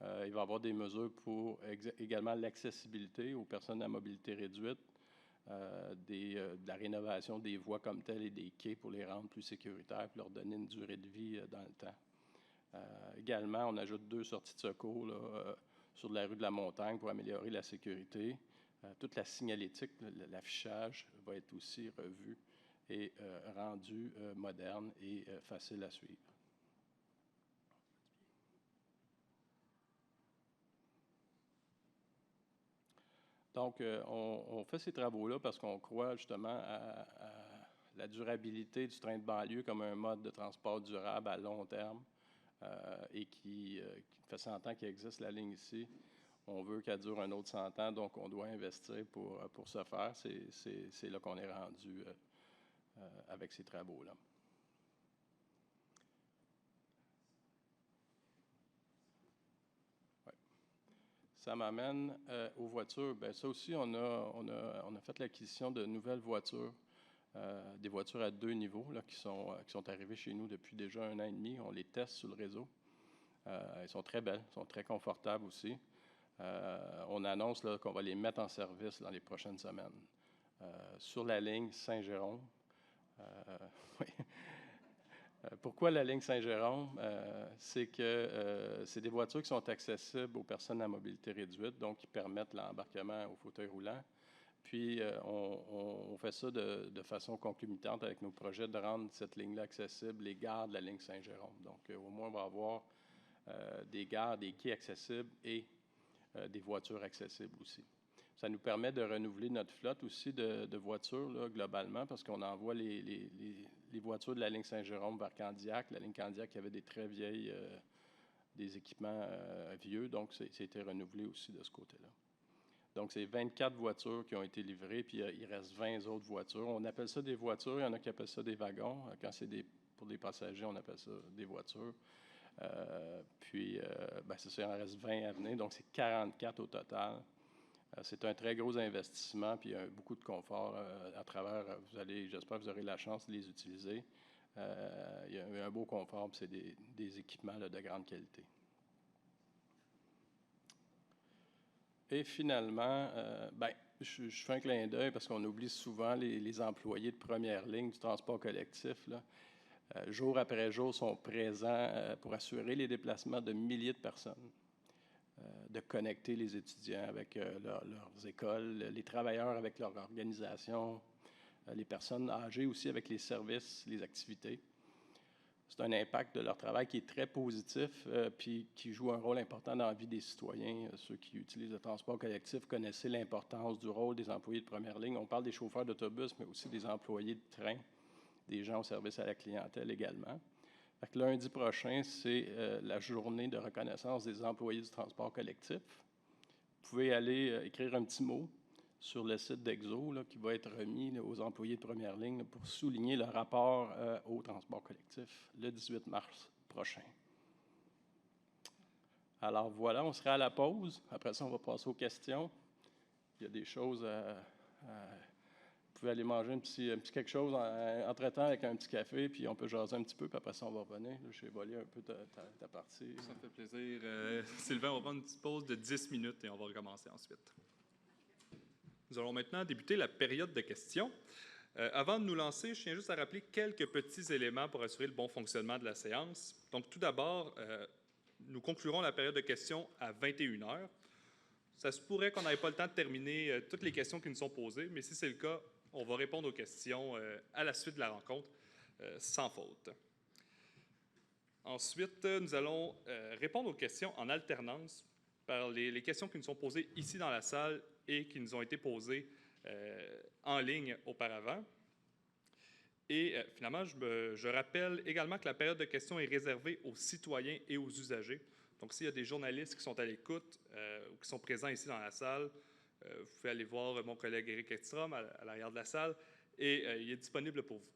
Il va y avoir des mesures pour également l'accessibilité aux personnes à mobilité réduite, de la rénovation des voies comme telles et des quais pour les rendre plus sécuritaires et leur donner une durée de vie dans le temps. Également, on ajoute 2 sorties de secours là, sur la rue de la Montagne pour améliorer la sécurité. Toute la signalétique, l'affichage va être aussi revu et rendu moderne et facile à suivre. Donc, on fait ces travaux-là parce qu'on croit justement à la durabilité du train de banlieue comme un mode de transport durable à long terme. Et qui fait 100 ans qu'il existe la ligne ici. On veut qu'elle dure un autre 100 ans, donc on doit investir pour ce faire. C'est là qu'on est rendu avec ces travaux-là. Ouais. Ça m'amène aux voitures. Bien, ça aussi, on a fait l'acquisition de nouvelles voitures. Des voitures à 2 niveaux là, qui sont arrivées chez nous depuis déjà 1 an et demi. On les teste sur le réseau. Elles sont très belles, sont très confortables aussi. On annonce là, qu'on va les mettre en service dans les prochaines semaines. Sur la ligne Saint-Jérôme. Oui. Pourquoi la ligne Saint-Jérôme? C'est que c'est des voitures qui sont accessibles aux personnes à mobilité réduite, donc qui permettent l'embarquement au fauteuil roulant. Puis, on fait ça de façon concomitante avec nos projets de rendre cette ligne-là accessible, les gares de la ligne Saint-Jérôme. Donc, au moins, on va avoir des gares, des quais accessibles et des voitures accessibles aussi. Ça nous permet de renouveler notre flotte aussi de voitures, là, globalement, parce qu'on envoie les voitures de la ligne Saint-Jérôme vers Candiac. La ligne Candiac qui avait des très vieilles, des équipements vieux, donc c'était renouvelé aussi de ce côté-là. Donc, c'est 24 voitures qui ont été livrées, puis il reste 20 autres voitures. On appelle ça des voitures, il y en a qui appellent ça des wagons. Quand c'est pour des passagers, on appelle ça des voitures. Ben, c'est ça, il en reste 20 à venir, donc c'est 44 au total. C'est un très gros investissement, puis il y a beaucoup de confort à travers. J'espère que vous aurez la chance de les utiliser. Il y a un beau confort, puis c'est des équipements là, de grande qualité. Et finalement, je fais un clin d'œil parce qu'on oublie souvent les employés de première ligne du transport collectif, là. Jour après jour, sont présents pour assurer les déplacements de milliers de personnes, de connecter les étudiants avec leurs écoles, les travailleurs avec leur organisation, les personnes âgées aussi avec les services, les activités. C'est un impact de leur travail qui est très positif, puis qui joue un rôle important dans la vie des citoyens. Ceux qui utilisent le transport collectif connaissent l'importance du rôle des employés de première ligne. On parle des chauffeurs d'autobus, mais aussi des employés de train, des gens au service à la clientèle également. Fait que lundi prochain, c'est la journée de reconnaissance des employés du transport collectif. Vous pouvez aller écrire un petit mot sur le site d'Exo, qui va être remis là, aux employés de première ligne là, pour souligner le rapport au transport collectif le 18 mars prochain. Alors voilà, on sera à la pause. Après ça, on va passer aux questions. Il y a des choses vous pouvez aller manger un petit quelque chose entre-temps avec un petit café, puis on peut jaser un petit peu, puis après ça, on va revenir. J'ai volé un peu ta partie. Ça me fait plaisir. Sylvain, on va prendre une petite pause de 10 minutes et on va recommencer ensuite. Nous allons maintenant débuter la période de questions. Avant de nous lancer, je tiens juste à rappeler quelques petits éléments pour assurer le bon fonctionnement de la séance. Donc, tout d'abord, nous conclurons la période de questions à 21 h. Ça se pourrait qu'on n'ait pas le temps de terminer toutes les questions qui nous sont posées, mais si c'est le cas, on va répondre aux questions à la suite de la rencontre, sans faute. Ensuite, nous allons répondre aux questions en alternance par les questions qui nous sont posées ici dans la salle et qui nous ont été posées en ligne auparavant. Et finalement, je rappelle également que la période de questions est réservée aux citoyens et aux usagers. Donc, s'il y a des journalistes qui sont à l'écoute ou qui sont présents ici dans la salle, vous pouvez aller voir mon collègue Éric Ekstrom à l'arrière de la salle et il est disponible pour vous.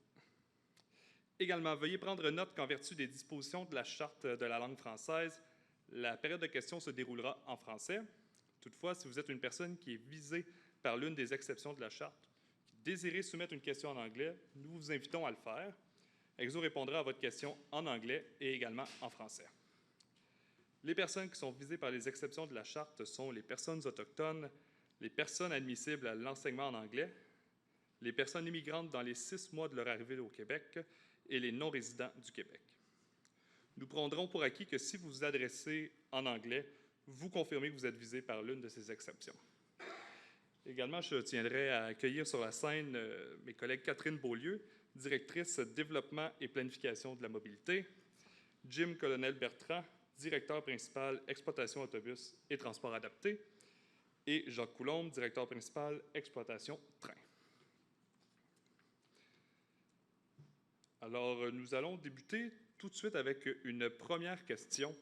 Également, veuillez prendre note qu'en vertu des dispositions de la Charte de la langue française, la période de questions se déroulera en français. Toutefois, si vous êtes une personne qui est visée par l'une des exceptions de la Charte, qui désirez soumettre une question en anglais, nous vous invitons à le faire. Exo répondra à votre question en anglais et également en français. Les personnes qui sont visées par les exceptions de la Charte sont les personnes autochtones, les personnes admissibles à l'enseignement en anglais, les personnes immigrantes dans les 6 mois de leur arrivée au Québec et les non-résidents du Québec. Nous prendrons pour acquis que si vous vous adressez en anglais, vous confirmez que vous êtes visé par l'une de ces exceptions. Également, je tiendrai à accueillir sur la scène mes collègues Catherine Beaulieu, directrice développement et planification de la mobilité, Jim Colonel-Bertrand, directeur principal exploitation autobus et transport adapté, et Jacques Coulombe, directeur principal exploitation train. Alors, nous allons débuter tout de suite avec une première question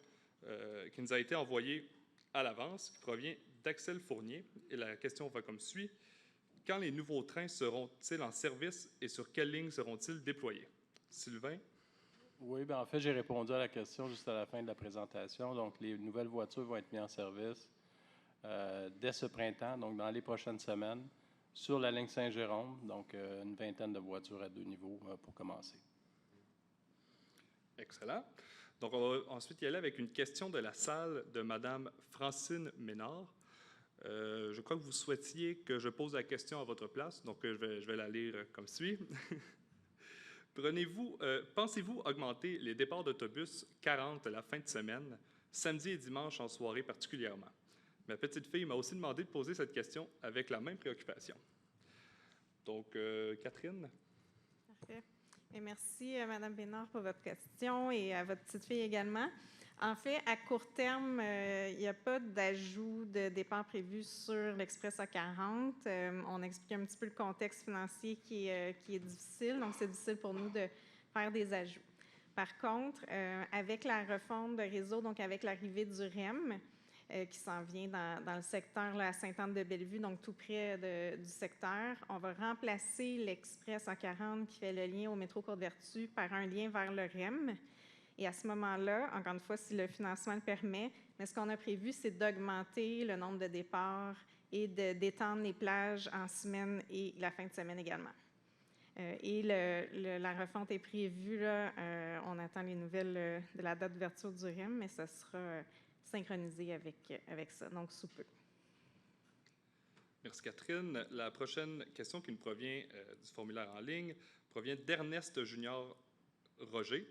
qui nous a été envoyée à l'avance, qui provient d'Axel Fournier. Et la question va comme suit. Quand les nouveaux trains seront-ils en service et sur quelles lignes seront-ils déployés? Sylvain? Oui, bien en fait, j'ai répondu à la question juste à la fin de la présentation. Donc, les nouvelles voitures vont être mises en service dès ce printemps, donc dans les prochaines semaines, sur la ligne Saint-Jérôme, donc une vingtaine de voitures à 2 niveaux pour commencer. Excellent. Donc, on va ensuite y aller avec une question de la salle de Mme Francine Ménard. Je crois que vous souhaitiez que je pose la question à votre place, donc je vais la lire comme suit. Pensez-vous augmenter les départs d'autobus 40 la fin de semaine, samedi et dimanche en soirée particulièrement? Ma petite fille m'a aussi demandé de poser cette question avec la même préoccupation. Donc, Catherine? Parfait. Et merci, Mme Bénard, pour votre question et à votre petite fille également. En fait, à court terme, il n'y a pas d'ajout de départ prévu sur l'Express A40. On explique un petit peu le contexte financier qui est difficile, donc c'est difficile pour nous de faire des ajouts. Par contre, avec la refonte de réseau, donc avec l'arrivée du REM, qui s'en vient dans le secteur là, à Sainte-Anne-de-Bellevue, donc tout près du secteur. On va remplacer l'Express A40 qui fait le lien au métro Côte-Vertu par un lien vers le REM. Et à ce moment-là, encore une fois, si le financement le permet, mais ce qu'on a prévu, c'est d'augmenter le nombre de départs et d'étendre les plages en semaine et la fin de semaine également. Et la refonte est prévue, là, on attend les nouvelles de la date d'ouverture du REM, mais ça sera synchronisé avec ça, donc sous peu. Merci Catherine. La prochaine question qui nous provient du formulaire en ligne provient d'Ernest Junior Roger.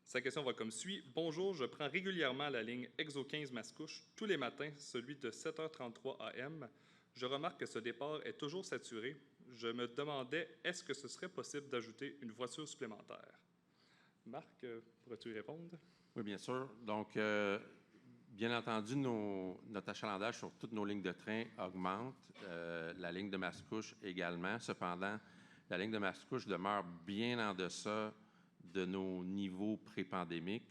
Sa question va comme suit. Bonjour, je prends régulièrement la ligne Exo 15 Mascouche tous les matins, celui de 7h33 AM. Je remarque que ce départ est toujours saturé. Je me demandais, est-ce que ce serait possible d'ajouter une voiture supplémentaire? Marc, pourrais-tu y répondre? Oui, bien sûr. Donc, bien entendu, notre achalandage sur toutes nos lignes de train augmente. La ligne de Mascouche également. Cependant, la ligne de Mascouche demeure bien en deçà de nos niveaux pré-pandémiques.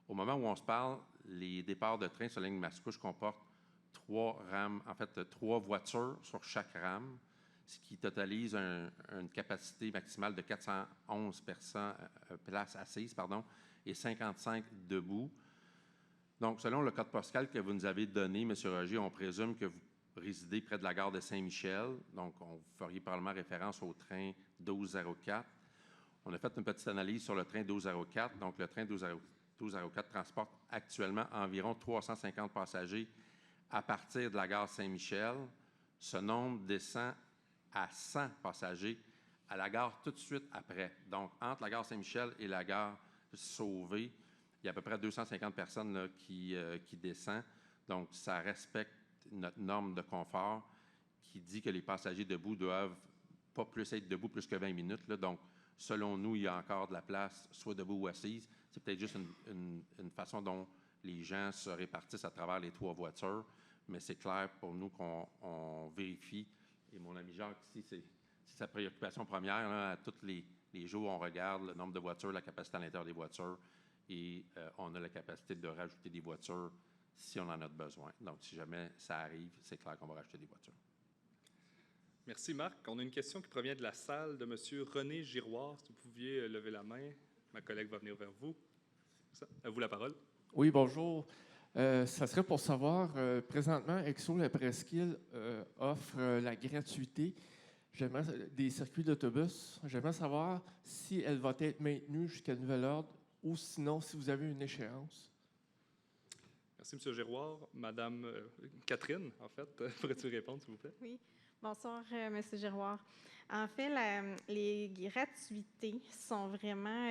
Au moment où on se parle, les départs de train sur la ligne de Mascouche comportent 3 rames, en fait 3 voitures sur chaque rame, ce qui totalise une capacité maximale de 411 places assises et 55 debout. Donc, selon le code postal que vous nous avez donné, M. Roger, on présume que vous résidez près de la gare de Saint-Michel. Donc, on feriez probablement référence au train 1204. On a fait une petite analyse sur le train 1204. Donc, le train 1204 transporte actuellement environ 350 passagers à partir de la gare Saint-Michel. Ce nombre descend à 100 passagers à la gare tout de suite après. Donc, entre la gare Saint-Michel et la gare Sauvé, il y a à peu près 250 personnes là, qui descendent. Donc, ça respecte notre norme de confort qui dit que les passagers debout doivent pas plus être debout plus que 20 minutes. Là. Donc, selon nous, il y a encore de la place, soit debout ou assise. C'est peut-être juste une façon dont les gens se répartissent à travers les 3 voitures, mais c'est clair pour nous qu'on vérifie. Et mon ami Jacques, ici, c'est sa préoccupation première. Là, à tous les jours, on regarde le nombre de voitures, la capacité à l'intérieur des voitures, et on a la capacité de rajouter des voitures si on en a besoin. Donc, si jamais ça arrive, c'est clair qu'on va rajouter des voitures. Merci Marc. On a une question qui provient de la salle de M. René Giroir. Si vous pouviez lever la main, ma collègue va venir vers vous. À vous la parole. Oui, bonjour. Ça serait pour savoir, présentement, Exo La Presqu'île offre la gratuité des circuits d'autobus. J'aimerais savoir si elle va être maintenue jusqu'à nouvel ordre ou sinon si vous avez une échéance. Merci, M. Giroir. Madame Catherine, en fait, pourrais-tu répondre, s'il vous plaît? Oui. Bonsoir, M. Giroir. En fait, les gratuités sont vraiment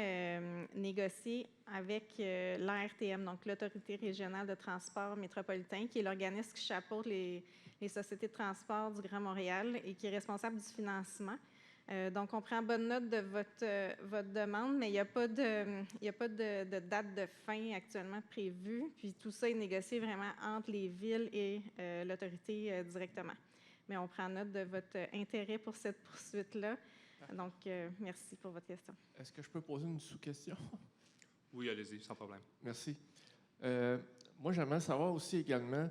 négociées avec l'ARTM, donc l'Autorité régionale de transport métropolitain, qui est l'organisme qui chapeaute les sociétés de transport du Grand Montréal et qui est responsable du financement. Donc, on prend bonne note de votre demande, mais il n'y a pas de date de fin actuellement prévue. Puis tout ça est négocié vraiment entre les villes et l'autorité directement. Mais on prend note de votre intérêt pour cette poursuite-là. Donc, merci pour votre question. Est-ce que je peux poser une sous-question? Oui, allez-y, sans problème. Merci. Moi, j'aimerais savoir aussi également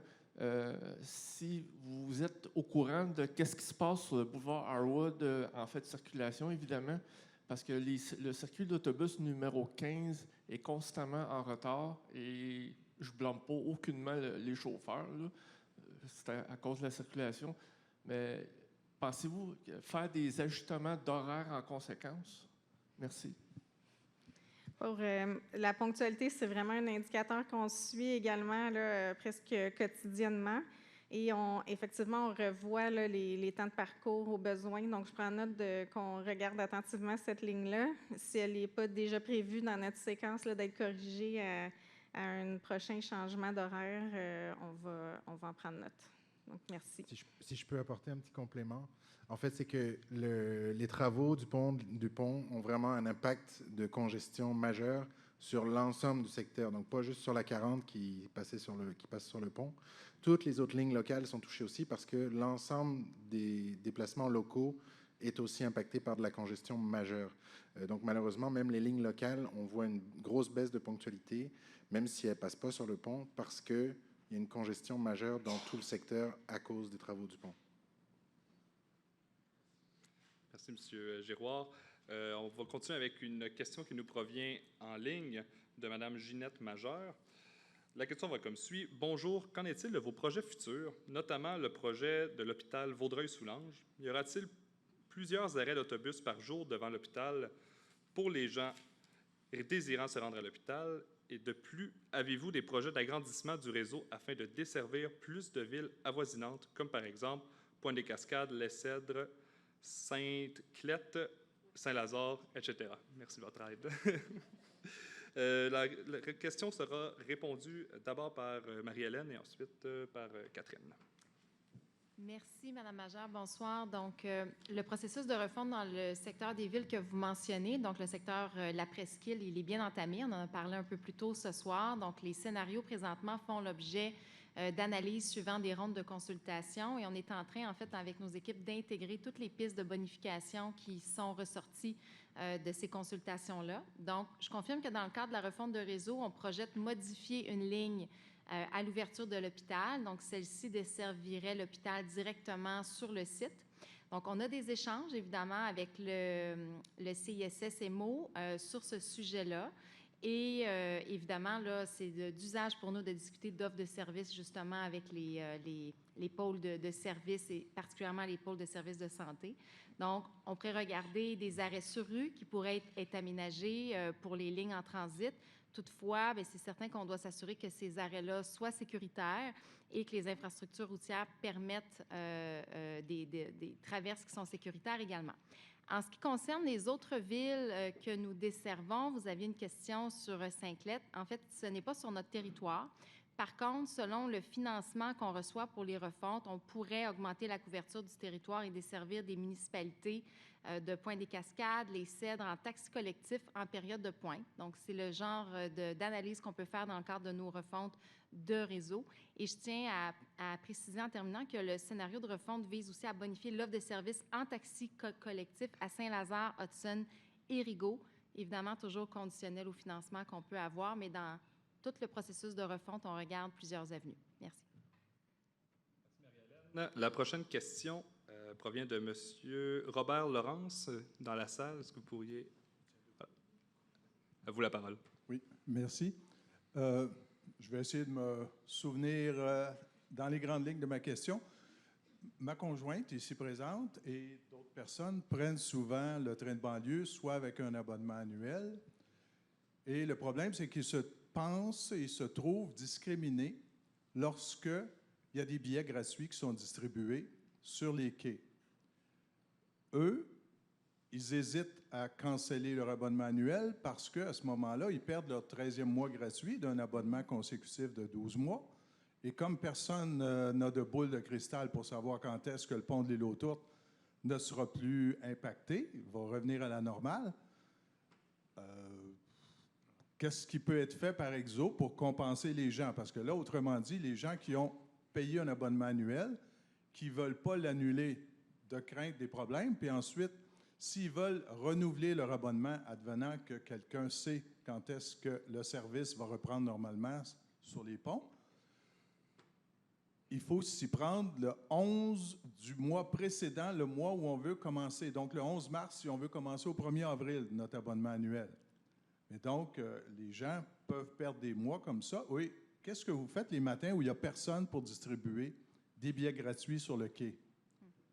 si vous êtes au courant de qu'est-ce qui se passe sur le boulevard Harwood, en fait, circulation, évidemment, parce que le circuit d'autobus numéro 15 est constamment en retard et je ne blâme pas aucunement les chauffeurs, là. C'est à cause de la circulation. Mais pensez-vous faire des ajustements d'horaire en conséquence? Merci. Pour la ponctualité, c'est vraiment un indicateur qu'on suit également là, presque quotidiennement. Et effectivement, on revoit là, les temps de parcours aux besoins. Donc, je prends note qu'on regarde attentivement cette ligne-là. Si elle n'est pas déjà prévue dans notre séquence là, d'être corrigée à un prochain changement d'horaire, on va en prendre note. Donc, merci. Si je peux apporter un petit complément. En fait, c'est que les travaux du pont ont vraiment un impact de congestion majeure sur l'ensemble du secteur. Donc, pas juste sur la 40 qui passe sur le pont. Toutes les autres lignes locales sont touchées aussi parce que l'ensemble des déplacements locaux est aussi impacté par de la congestion majeure. Donc, malheureusement, même les lignes locales, on voit une grosse baisse de ponctualité, même si elles ne passent pas sur le pont, parce qu'il y a une congestion majeure dans tout le secteur à cause des travaux du pont. Merci, M. Giroir. On va continuer avec une question qui nous provient en ligne de Mme Ginette Majeur. La question va comme suit. Bonjour, qu'en est-il de vos projets futurs, notamment le projet de l'hôpital Vaudreuil-Soulanges? Y aura-t-il plusieurs arrêts d'autobus par jour devant l'hôpital pour les gens désirant se rendre à l'hôpital? Et de plus, avez-vous des projets d'agrandissement du réseau afin de desservir plus de villes avoisinantes, comme par exemple Pointe-des-Cascades, Les-Cèdres, Sainte-Clette, Saint-Lazare, etc. Merci de votre aide. La question sera répondue d'abord par Marie-Hélène et ensuite par Catherine. Merci, Madame Majeure. Bonsoir. Donc, le processus de refonte dans le secteur des villes que vous mentionnez, donc le secteur la presqu'île, il est bien entamé. On en a parlé un peu plus tôt ce soir. Donc, les scénarios présentement font l'objet d'analyses suivant des rondes de consultation et on est en train, en fait, avec nos équipes, d'intégrer toutes les pistes de bonification qui sont ressorties de ces consultations-là. Donc, je confirme que dans le cadre de la refonte de réseau, on projette modifier une ligne à l'ouverture de l'hôpital. Donc, celle-ci desservirait l'hôpital directement sur le site. Donc, on a des échanges, évidemment, avec le CISS-MO sur ce sujet-là. Et évidemment, là, c'est d'usage pour nous de discuter d'offres de services, justement, avec les pôles de services et particulièrement les pôles de services de santé. Donc, on pourrait regarder des arrêts sur rue qui pourraient être aménagés pour les lignes en transit. Toutefois, c'est certain qu'on doit s'assurer que ces arrêts-là soient sécuritaires et que les infrastructures routières permettent des traverses qui sont sécuritaires également. En ce qui concerne les autres villes que nous desservons, vous aviez une question sur Sainte-Clette. En fait, ce n'est pas sur notre territoire. Par contre, selon le financement qu'on reçoit pour les refontes, on pourrait augmenter la couverture du territoire et desservir des municipalités de Pointe-des-Cascades, les Cèdres en taxi collectif en période de pointe. Donc, c'est le genre d'analyse qu'on peut faire dans le cadre de nos refontes de réseau. Et je tiens à préciser en terminant que le scénario de refonte vise aussi à bonifier l'offre de services en taxi collectif à Saint-Lazare, Hudson et Rigaud. Évidemment, toujours conditionnel au financement qu'on peut avoir, mais dans tout le processus de refonte, on regarde plusieurs avenues. Merci. Merci, Marie-Hélène. La prochaine question provient de M. Robert Laurence dans la salle. Est-ce que vous pourriez... À vous la parole. Oui, merci. Je vais essayer de me souvenir dans les grandes lignes de ma question. Ma conjointe, ici présente, et d'autres personnes prennent souvent le train de banlieue, soit avec un abonnement annuel. Et le problème, c'est qu'ils se pensent et se trouvent discriminés lorsqu'il y a des billets gratuits qui sont distribués sur les quais. Eux, ils hésitent à canceller leur abonnement annuel parce qu'à ce moment-là, ils perdent leur 13e mois gratuit d'un abonnement consécutif de 12 mois. Et comme personne n'a de boule de cristal pour savoir quand est-ce que le pont de l'île aux Tourtes ne sera plus impacté, il va revenir à la normale, qu'est-ce qui peut être fait par Exo pour compenser les gens? Parce que là, autrement dit, les gens qui ont payé un abonnement annuel, qui ne veulent pas l'annuler de crainte des problèmes, puis ensuite, s'ils veulent renouveler leur abonnement, advenant que quelqu'un sait quand est-ce que le service va reprendre normalement sur les ponts, il faut s'y prendre le 11 du mois précédent, le mois où on veut commencer. Donc, le 11 mars, si on veut commencer au 1er avril, notre abonnement annuel. Et donc, les gens peuvent perdre des mois comme ça. Oui, qu'est-ce que vous faites les matins où il n'y a personne pour distribuer des billets gratuits sur le quai?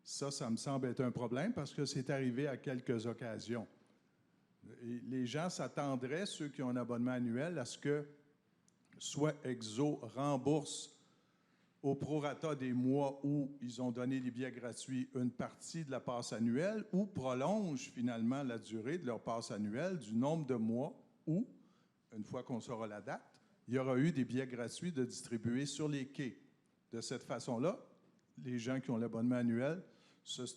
Ça me semble être un problème parce que c'est arrivé à quelques occasions. Et les gens s'attendraient, ceux qui ont un abonnement annuel, à ce que soit Exo rembourse au prorata des mois où ils ont donné les billets gratuits une partie de la passe annuelle ou prolonge finalement la durée de leur passe annuelle du nombre de mois où, une fois qu'on saura la date, il y aura eu des billets gratuits de distribuer sur les quais. De cette façon-là, les gens qui ont l'abonnement annuel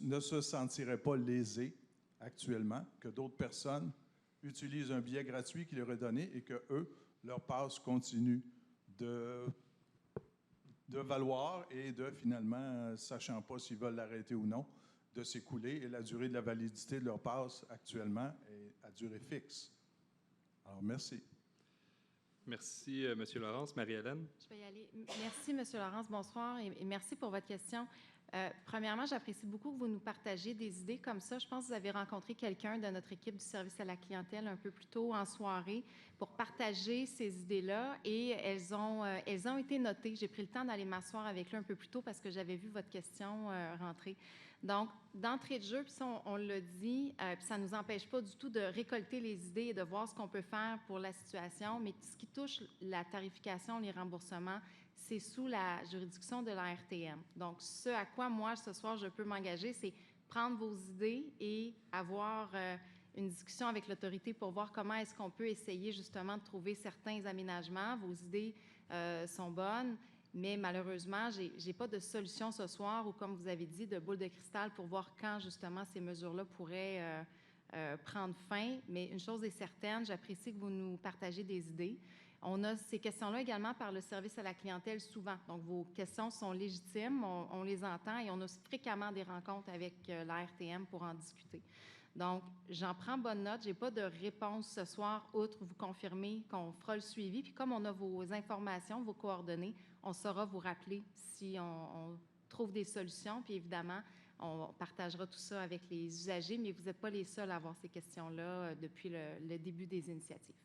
ne se sentiraient pas lésés actuellement que d'autres personnes utilisent un billet gratuit qui leur est donné et que eux, leur passe continue de valoir et de finalement, sachant pas s'ils veulent l'arrêter ou non, de s'écouler. Et la durée de la validité de leur passe actuellement est à durée fixe. Alors, merci. Merci, M. Laurence. Marie-Hélène? Je vais y aller. Merci, M. Laurence. Bonsoir et merci pour votre question. Premièrement, j'apprécie beaucoup que vous nous partagiez des idées comme ça. Je pense que vous avez rencontré quelqu'un de notre équipe du service à la clientèle un peu plus tôt en soirée pour partager ces idées-là et elles ont été notées. J'ai pris le temps d'aller m'asseoir avec lui un peu plus tôt parce que j'avais vu votre question rentrer. Donc, d'entrée de jeu, puis ça, on l'a dit, puis ça ne nous empêche pas du tout de récolter les idées et de voir ce qu'on peut faire pour la situation, mais ce qui touche la tarification, les remboursements, c'est sous la juridiction de la RTM. Donc, ce à quoi moi, ce soir, je peux m'engager, c'est prendre vos idées et avoir une discussion avec l'autorité pour voir comment est-ce qu'on peut essayer justement de trouver certains aménagements. Vos idées sont bonnes, mais malheureusement, je n'ai pas de solution ce soir ou, comme vous avez dit, de boule de cristal pour voir quand justement ces mesures-là pourraient prendre fin. Mais une chose est certaine, j'apprécie que vous nous partagez des idées. On a ces questions-là également par le service à la clientèle souvent. Donc, vos questions sont légitimes, on les entend et on a fréquemment des rencontres avec la RTM pour en discuter. Donc, j'en prends bonne note. Je n'ai pas de réponse ce soir, outre vous confirmer qu'on fera le suivi. Puis comme on a vos informations, vos coordonnées, on saura vous rappeler si on trouve des solutions. Puis évidemment, on partagera tout ça avec les usagers, mais vous n'êtes pas les seuls à avoir ces questions-là depuis le début des initiatives.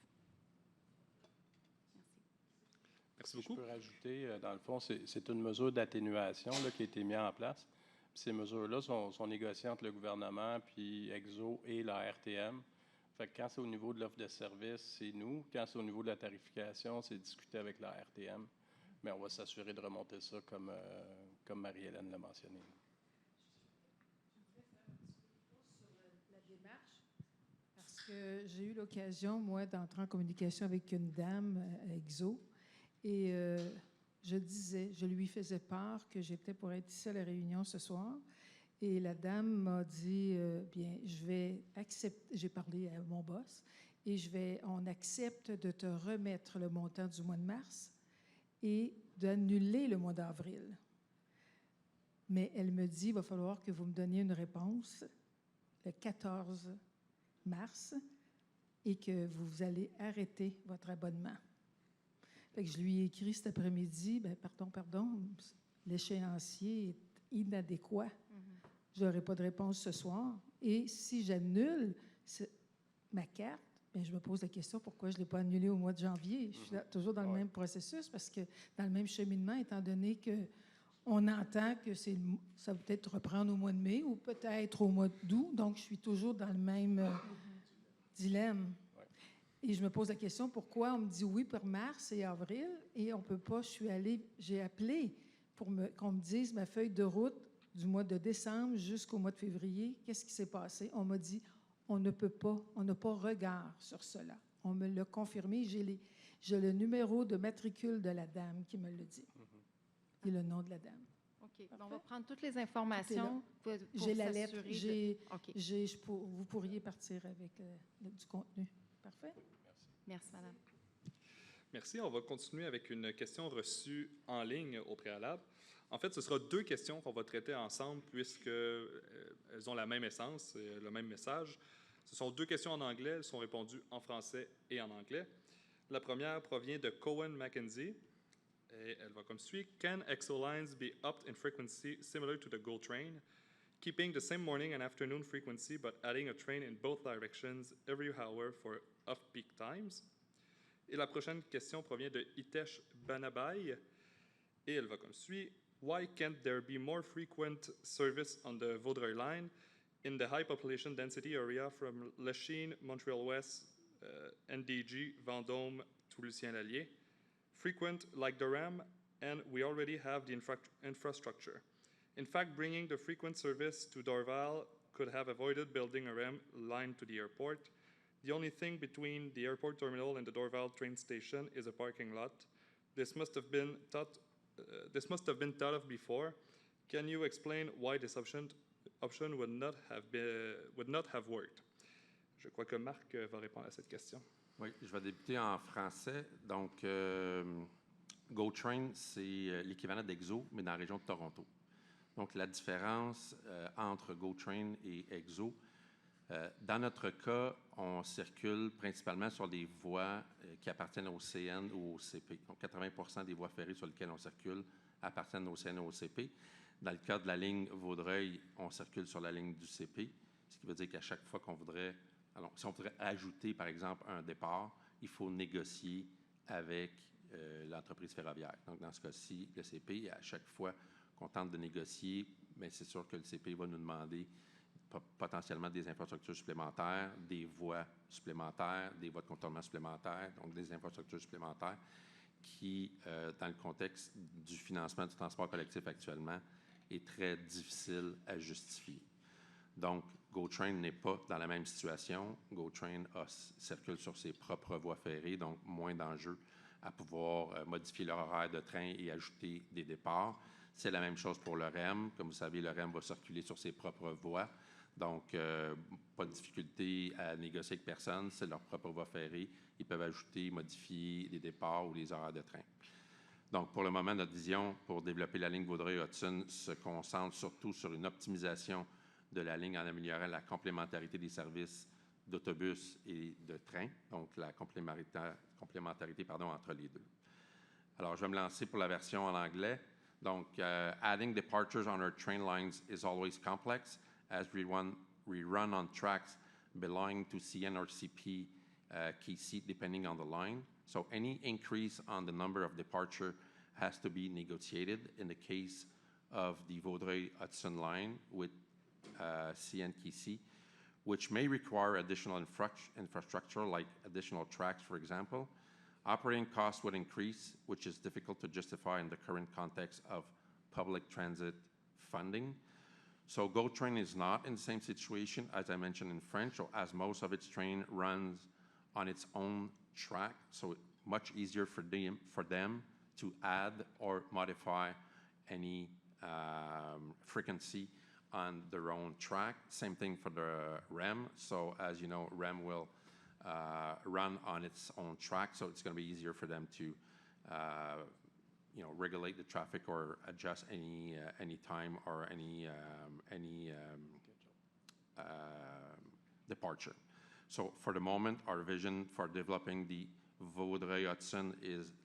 Merci beaucoup. Je peux rajouter, dans le fond, c'est une mesure d'atténuation là, qui a été mise en place. Puis ces mesures-là sont négociées entre le gouvernement, puis EXO et la RTM. Fait que quand c'est au niveau de l'offre de service, c'est nous. Quand c'est au niveau de la tarification, c'est discuté avec la RTM. Mais on va s'assurer de remonter ça comme Marie-Hélène l'a mentionné. Parce que j'ai eu l'occasion, moi, d'entrer en communication avec une dame à EXO. Et je lui faisais part que j'étais pour être ici à la réunion ce soir. Et la dame m'a dit, bien, je vais accepter, j'ai parlé à mon boss, et on accepte de te remettre le montant du mois de mars et d'annuler le mois d'avril. Mais elle me dit, il va falloir que vous me donniez une réponse le 14 mars et que vous allez arrêter votre abonnement. Fait que je lui ai écrit cet après-midi, bien, pardon, l'échéancier est inadéquat. Je n'aurai pas de réponse ce soir. Et si j'annule ma carte, bien, je me pose la question pourquoi je ne l'ai pas annulée au mois de janvier. Je suis toujours dans le même processus parce que dans le même cheminement, étant donné qu'on entend que ça va peut-être reprendre au mois de mai ou peut-être au mois d'août. Donc, je suis toujours dans le même dilemme. Et je me pose la question, pourquoi on me dit oui pour mars et avril et on ne peut pas, j'ai appelé pour qu'on me dise ma feuille de route du mois de décembre jusqu'au mois de février, qu'est-ce qui s'est passé? On m'a dit, on ne peut pas, on n'a pas regard sur cela. On me l'a confirmé, j'ai le numéro de matricule de la dame qui me le dit et le nom de la dame. OK. On va prendre toutes les informations pour j'ai la lettre, vous pourriez partir avec du contenu. Parfait? Merci, madame. Merci. On va continuer avec une question reçue en ligne au préalable. En fait, ce sera 2 questions qu'on va traiter ensemble puisqu'elles ont la même essence, le même message. Ce sont 2 questions en anglais. Elles sont répondues en français et en anglais. La première provient de Cohen Mackenzie et elle va comme suit. Can EXO lines be upped in frequency similar to the GO train, keeping the same morning and afternoon frequency but adding a train in both directions every hour for off-peak times? Et la prochaine question provient de Hitesh Banabai et elle va comme suit. Why can't there be more frequent service on the Vaudreuil line in the high population density area from Lachine, Montreal West, NDG, Vendôme to Lucien-Lallier? Frequent like the RAM, and we already have the infrastructure. In fact, bringing the frequent service to Dorval could have avoided building a RAM line to the airport. The only thing between the airport terminal and the Dorval train station is a parking lot. This must have been thought of before. Can you explain why this option would not have worked? Je crois que Marc va répondre à cette question. Oui, je vais débuter en français. Donc, GO-Train, c'est l'équivalent d'EXO, mais dans la région de Toronto. Donc, la différence entre GO-Train et EXO, dans notre cas, on circule principalement sur des voies qui appartiennent au CN ou au CP. Donc, 80% des voies ferrées sur lesquelles on circule appartiennent au CN ou au CP. Dans le cas de la ligne Vaudreuil, on circule sur la ligne du CP, ce qui veut dire qu'à chaque fois qu'on voudrait... Alors, si on voudrait ajouter, par exemple, un départ, il faut négocier avec l'entreprise ferroviaire. Donc, dans ce cas-ci, le CP, à chaque fois qu'on tente de négocier, bien, c'est sûr que le CP va nous demander potentiellement des infrastructures supplémentaires, des voies supplémentaires, des voies de contournement supplémentaires, donc des infrastructures supplémentaires qui, dans le contexte du financement du transport collectif actuellement, est très difficile à justifier. Donc, GO Train n'est pas dans la même situation. GO Train circule sur ses propres voies ferrées, donc moins d'enjeux à pouvoir modifier leur horaire de train et ajouter des départs. C'est la même chose pour le REM. Comme vous savez, le REM va circuler sur ses propres voies. Donc, pas de difficulté à négocier avec personne. C'est leur propre voie ferrée. Ils peuvent ajouter, modifier les départs ou les horaires de train. Donc, pour le moment, notre vision pour développer la ligne Vaudreuil-Hudson se concentre surtout sur une optimisation de la ligne en améliorant la complémentarité des services d'autobus et de train, donc la complémentarité entre les deux. Alors, je vais me lancer pour la version en anglais. Donc, adding departures on our train lines is always complex as we run on tracks belonging to CN or CP key seat depending on the line. So any increase on the number of departure has to be negotiated. In the case of the Vaudreuil-Hudson line with CN-KC, which may require additional infrastructure like additional tracks, for example. Operating costs would increase, which is difficult to justify in the current context of public transit funding. So GO Train is not in the same situation, as I mentioned in French, or as most of its train runs on its own track, so much easier for them to add or modify any frequency on their own track. Same thing for the REM. So as you know, REM will run on its own track, so it's going to be easier for them to regulate the traffic or adjust any time or any departure. So for the moment, our vision for developing the Vaudreuil-Hudson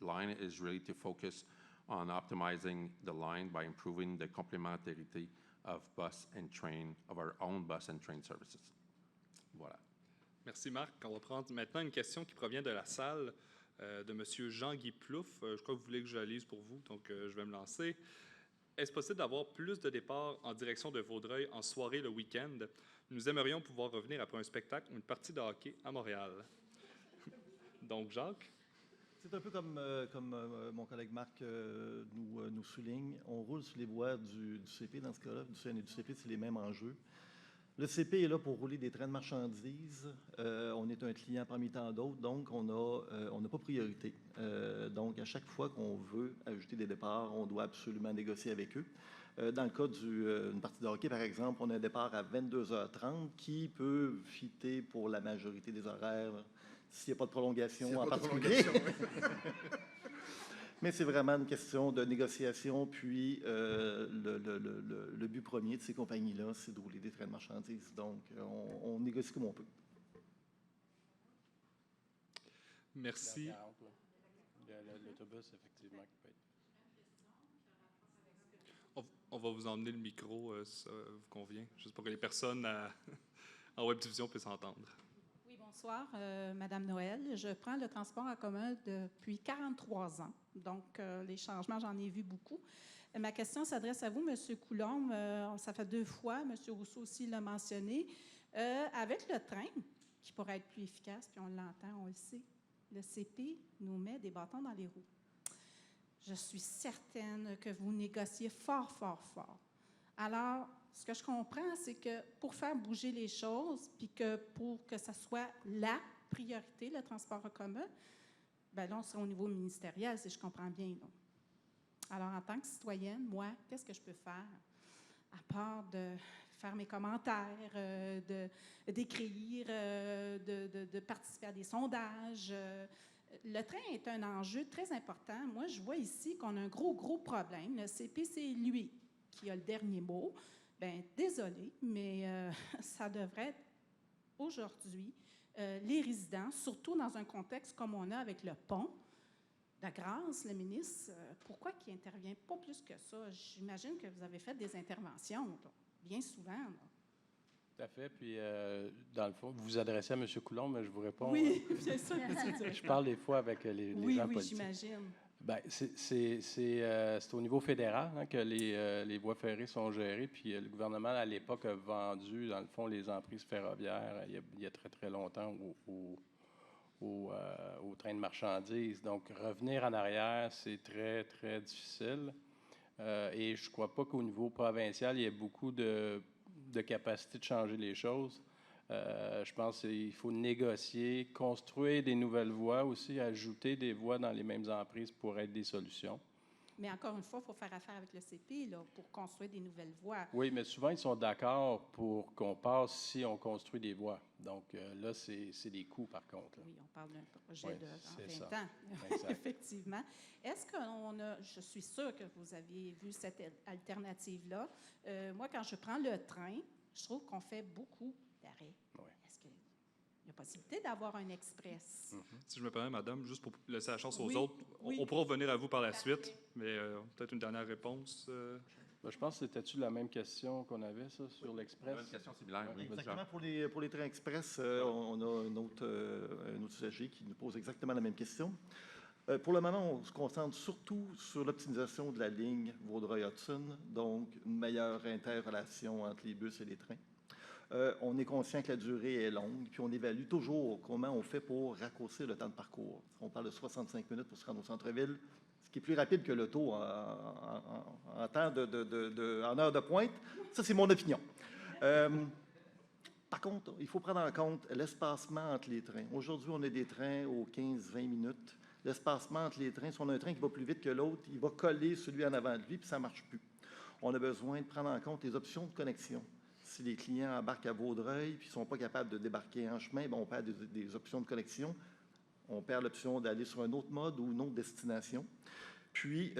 line is really to focus on optimizing the line by improving the complementarity of bus and train, of our own bus and train services. Voilà. Merci Marc. On va prendre maintenant une question qui provient de la salle de M. Jean-Guy Plouffe. Je crois que vous voulez que je la lise pour vous, donc je vais me lancer. Est-ce possible d'avoir plus de départs en direction de Vaudreuil en soirée le week-end? Nous aimerions pouvoir revenir après un spectacle ou une partie de hockey à Montréal. Donc, Jacques? C'est un peu comme mon collègue Marc nous souligne. On roule sur les voies du CP dans ce cas-là. Du CN et du CP, c'est les mêmes enjeux. Le CP est là pour rouler des trains de marchandises. On est un client parmi tant d'autres, donc on n'a pas priorité. Donc, à chaque fois qu'on veut ajouter des départs, on doit absolument négocier avec eux. Dans le cas d'une partie de hockey, par exemple, on a un départ à 22h30 qui peut fitter pour la majorité des horaires s'il n'y a pas de prolongation en particulier. Mais c'est vraiment une question de négociation. Puis, le but premier de ces compagnies-là, c'est de rouler des trains de marchandises. Donc, on négocie comme on peut. Merci. L'autobus, effectivement, qui peut être... On va vous emmener le micro, ça vous convient, juste pour que les personnes en webdiffusion puissent entendre. Oui, bonsoir, Madame Noël. Je prends le transport en commun depuis 43 ans. Donc, les changements, j'en ai vu beaucoup. Ma question s'adresse à vous, M. Coulombe. Ça fait 2 fois, M. Rousseau aussi l'a mentionné. Avec le train, qui pourrait être plus efficace, puis on l'entend, on le sait, le CP nous met des bâtons dans les roues. Je suis certaine que vous négociez fort, fort, fort. Alors, ce que je comprends, c'est que pour faire bouger les choses, puis que pour que ça soit la priorité, le transport en commun, bien là, on sera au niveau ministériel, si je comprends bien. Là. Alors, en tant que citoyenne, moi, qu'est-ce que je peux faire? À part de faire mes commentaires, d'écrire, de participer à des sondages. Le train est un enjeu très important. Moi, je vois ici qu'on a un gros problème. Le CP, c'est lui qui a le dernier mot. Bien, désolé, mais ça devrait être aujourd'hui les résidents, surtout dans un contexte comme on a avec le pont. La grâce, le ministre, pourquoi il n'intervient pas plus que ça? J'imagine que vous avez fait des interventions, là, bien souvent. Là. Tout à fait. Puis, dans le fond, vous vous adressez à M. Coulombe, mais je vous réponds. Oui, c'est ça. Je parle des fois avec les gens politiques. Oui, j'imagine. Bien, c'est au niveau fédéral que les voies ferrées sont gérées. Puis, le gouvernement, à l'époque, a vendu, dans le fond, les emprises ferroviaires il y a très, très longtemps au train de marchandises. Donc, revenir en arrière, c'est très, très difficile. Et je ne crois pas qu'au niveau provincial, il y ait beaucoup de capacité de changer les choses. Je pense qu'il faut négocier, construire des nouvelles voies aussi, ajouter des voies dans les mêmes emprises pourraient être des solutions. Mais encore une fois, il faut faire affaire avec le CP là, pour construire des nouvelles voies. Oui, mais souvent, ils sont d'accord pour qu'on passe si on construit des voies. Donc là, c'est des coûts, par contre. Là. Oui, on parle d'un projet Oui, en c'est 20 ça. ans, effectivement. Est-ce qu'on a, je suis sûre que vous avez vu cette alternative-là. Moi, quand je prends le train, je trouve qu'on fait beaucoup d'arrêts. Oui. Est-ce qu'il y a possibilité d'avoir un express? Si je me permets, madame, juste pour laisser la chance aux Oui, autres, oui. on pourra revenir à vous par la suite, mais peut-être une dernière réponse. Ben, je pense que c'était-tu la même question qu'on avait, ça, sur l'Express? Une question similaire, oui. Exactement. Pour les trains express, on a un autre usager qui nous pose exactement la même question. Pour le moment, on se concentre surtout sur l'optimisation de la ligne Vaudreuil-Hudson, donc une meilleure interrelation entre les bus et les trains. On est conscient que la durée est longue, puis on évalue toujours comment on fait pour raccourcir le temps de parcours. On parle de 65 minutes pour se rendre au centre-ville, ce qui est plus rapide que l'auto en temps en heure de pointe. Ça, c'est mon opinion. Par contre, il faut prendre en compte l'espacement entre les trains. Aujourd'hui, on a des trains aux 15-20 minutes. L'espacement entre les trains, si on a un train qui va plus vite que l'autre, il va coller celui en avant de lui, puis ça ne marche plus. On a besoin de prendre en compte les options de connexion. Si les clients embarquent à Vaudreuil puis ne sont pas capables de débarquer en chemin, on perd des options de connexion. On perd l'option d'aller sur un autre mode ou une autre destination. Puis,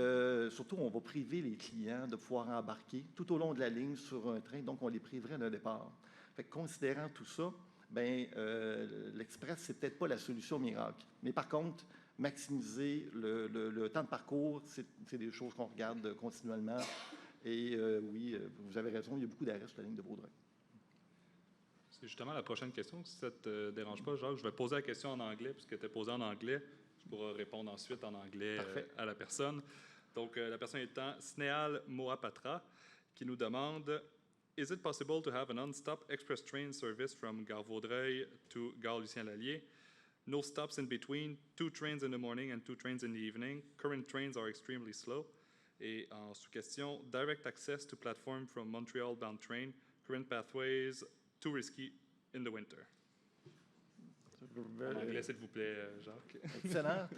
surtout, on va priver les clients de pouvoir embarquer tout au long de la ligne sur un train, donc on les priverait d'un départ. Fait que, considérant tout ça, l'Express, c'est peut-être pas la solution miracle. Mais par contre, maximiser le temps de parcours, c'est des choses qu'on regarde continuellement. Et oui, vous avez raison, il y a beaucoup d'arrêts sur la ligne de Vaudreuil. C'est justement la prochaine question. Si ça ne te dérange pas, Jacques, je vais poser la question en anglais, puisque tu es posée en anglais. Je pourrai répondre ensuite en anglais à la personne. Donc, la personne étant Sneal Mohapatra, qui nous demande « Is it possible to have a non-stop express train service from Gare Vaudreuil to Gare Lucien-Lallier? No stops in between, 2 trains in the morning and 2 trains in the evening. Current trains are extremely slow. » Et en sous-question, « Direct access to platform from Montreal-bound train. Current pathways too risky in the winter. » En anglais, s'il vous plaît, Jacques. Excellent.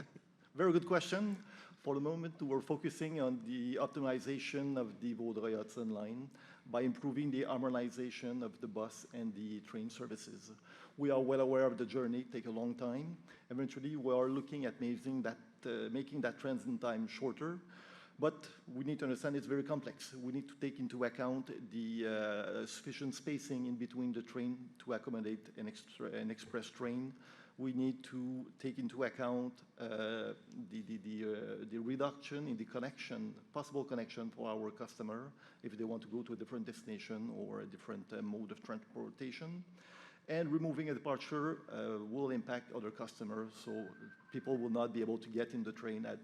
Very good question. For the moment, we're focusing on the optimization of the Vaudreuil-Hudson line by improving the harmonization of the bus and the train services. We are well aware of the journey, take a long time. Eventually, we are looking at making that transit time shorter. But we need to understand it's very complex. We need to take into account the sufficient spacing in between the train to accommodate an express train. We need to take into account the reduction in the connection, possible connection for our customer if they want to go to a different destination or a different mode of transportation. And removing a departure will impact other customers, so people will not be able to get in the train at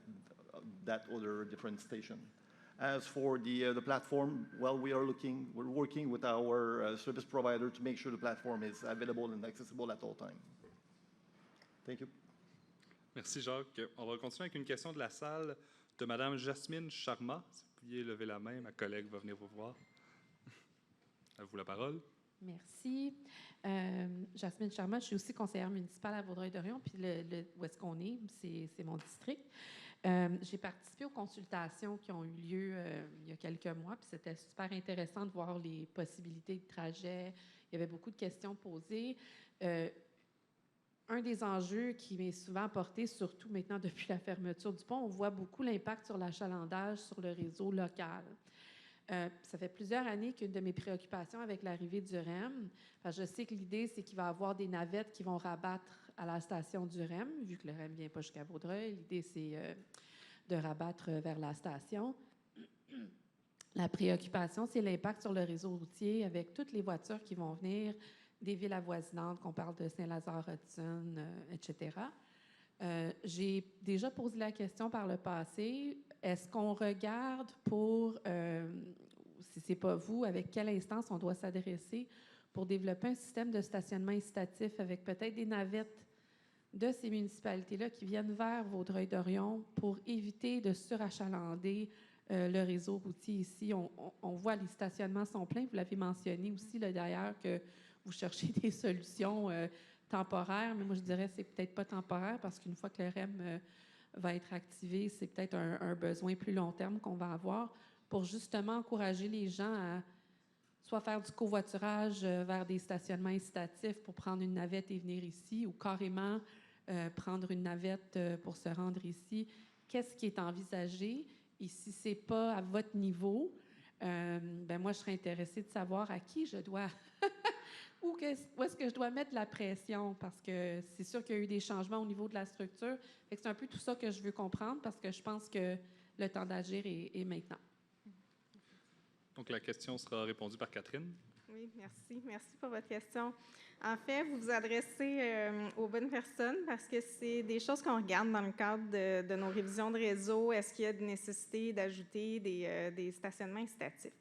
that other different station. As for the platform, well, we're working with our service provider to make sure the platform is available and accessible at all times. Thank you. Merci, Jacques. On va continuer avec une question de la salle de Mme Jasmine Sharma. Si vous pouviez lever la main, ma collègue va venir vous voir. À vous la parole. Merci. Jasmine Sharma, je suis aussi conseillère municipale à Vaudreuil-Dorion, puis où est-ce qu'on est, c'est mon district. J'ai participé aux consultations qui ont eu lieu il y a quelques mois, puis c'était super intéressant de voir les possibilités de trajet. Il y avait beaucoup de questions posées. Un des enjeux qui m'est souvent apporté, surtout maintenant depuis la fermeture du pont, on voit beaucoup l'impact sur l'achalandage sur le réseau local. Ça fait plusieurs années qu'une de mes préoccupations avec l'arrivée du REM, je sais que l'idée, c'est qu'il va y avoir des navettes qui vont rabattre à la station du REM, vu que le REM ne vient pas jusqu'à Vaudreuil. L'idée, c'est de rabattre vers la station. La préoccupation, c'est l'impact sur le réseau routier avec toutes les voitures qui vont venir des villes avoisinantes, qu'on parle de Saint-Lazare-Hudson, etc. J'ai déjà posé la question par le passé. Est-ce qu'on regarde pour, si ce n'est pas vous, avec quelle instance on doit s'adresser pour développer un système de stationnement incitatif avec peut-être des navettes de ces municipalités-là qui viennent vers Vaudreuil-Dorion pour éviter de surachalander le réseau routier ici. On voit les stationnements sont pleins. Vous l'avez mentionné aussi, là, d'ailleurs, que vous cherchez des solutions temporaires, mais moi, je dirais que c'est peut-être pas temporaire parce qu'une fois que le REM va être activé, c'est peut-être un besoin plus long terme qu'on va avoir pour justement encourager les gens à soit faire du covoiturage vers des stationnements incitatifs pour prendre une navette et venir ici, ou carrément prendre une navette pour se rendre ici. Qu'est-ce qui est envisagé? Et si ce n'est pas à votre niveau, ben moi, je serais intéressée de savoir à qui je dois... où est-ce que je dois mettre la pression? Parce que c'est sûr qu'il y a eu des changements au niveau de la structure. C'est un peu tout ça que je veux comprendre parce que je pense que le temps d'agir est maintenant. Donc, la question sera répondue par Catherine. Oui, merci. Merci pour votre question. En fait, vous vous adressez aux bonnes personnes parce que c'est des choses qu'on regarde dans le cadre de nos révisions de réseau. Est-ce qu'il y a de nécessité d'ajouter des stationnements incitatifs?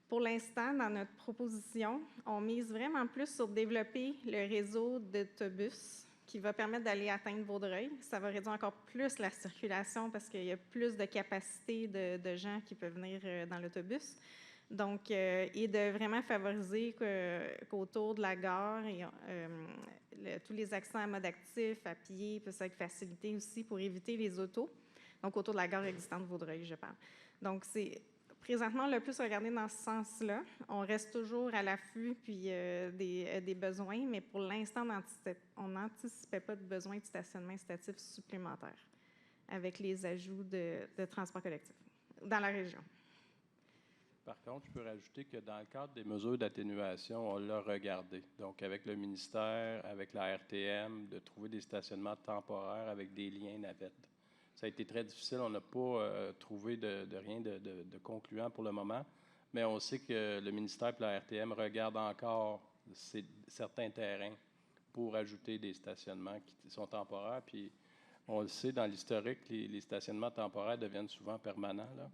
Pour l'instant, dans notre proposition, on mise vraiment plus sur développer le réseau d'autobus qui va permettre d'aller atteindre Vaudreuil. Ça va réduire encore plus la circulation parce qu'il y a plus de capacité de gens qui peuvent venir dans l'autobus. Donc, et de vraiment favoriser qu'autour de la gare, tous les accès à mode actif, à pied, peut être facilité aussi pour éviter les autos. Donc, autour de la gare existante de Vaudreuil, je parle. Donc, c'est présentement le plus regardé dans ce sens-là. On reste toujours à l'affût puis des besoins, mais pour l'instant, on n'anticipait pas de besoin de stationnement incitatif supplémentaire avec les ajouts de transport collectif dans la région. Par contre, je peux rajouter que dans le cadre des mesures d'atténuation, on l'a regardé. Donc, avec le ministère, avec la RTM, de trouver des stationnements temporaires avec des liens navettes. Ça a été très difficile. On n'a pas trouvé de rien de concluant pour le moment, mais on sait que le ministère et la RTM regardent encore certains terrains pour ajouter des stationnements qui sont temporaires. Puis, on le sait, dans l'historique, les stationnements temporaires deviennent souvent permanents, là.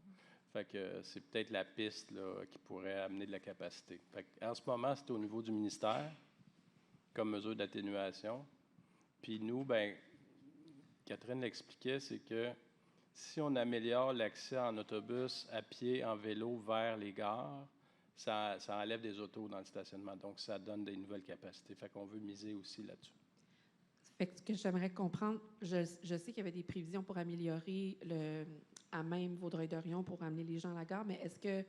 Fait que c'est peut-être la piste là, qui pourrait amener de la capacité. Fait en ce moment, c'est au niveau du ministère, comme mesure d'atténuation. Puis nous, bien, Catherine l'expliquait, c'est que si on améliore l'accès en autobus, à pied, en vélo vers les gares, ça enlève des autos dans le stationnement. Donc, ça donne des nouvelles capacités. Fait qu'on veut miser aussi là-dessus. Fait que ce que j'aimerais comprendre, je sais qu'il y avait des prévisions pour améliorer à même Vaudreuil-Dorion pour amener les gens à la gare, mais est-ce qu'il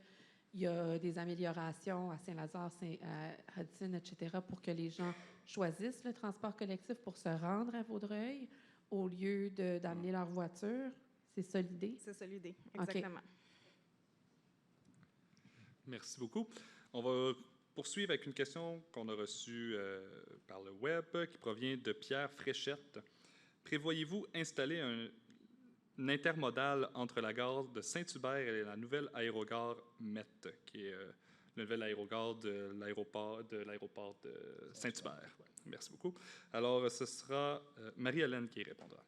y a des améliorations à Saint-Lazare, à Hudson, etc., pour que les gens choisissent le transport collectif pour se rendre à Vaudreuil au lieu d'amener leur voiture? C'est ça l'idée? C'est ça l'idée, exactement. Okay. Merci beaucoup. On va poursuivre avec une question qu'on a reçue par le web qui provient de Pierre Fréchette. Prévoyez-vous installer un intermodal entre la gare de Saint-Hubert et la nouvelle aérogare MET, qui est le nouvel aérogare de l'aéroport de Saint-Hubert? Merci beaucoup. Alors, ce sera Marie-Hélène qui répondra.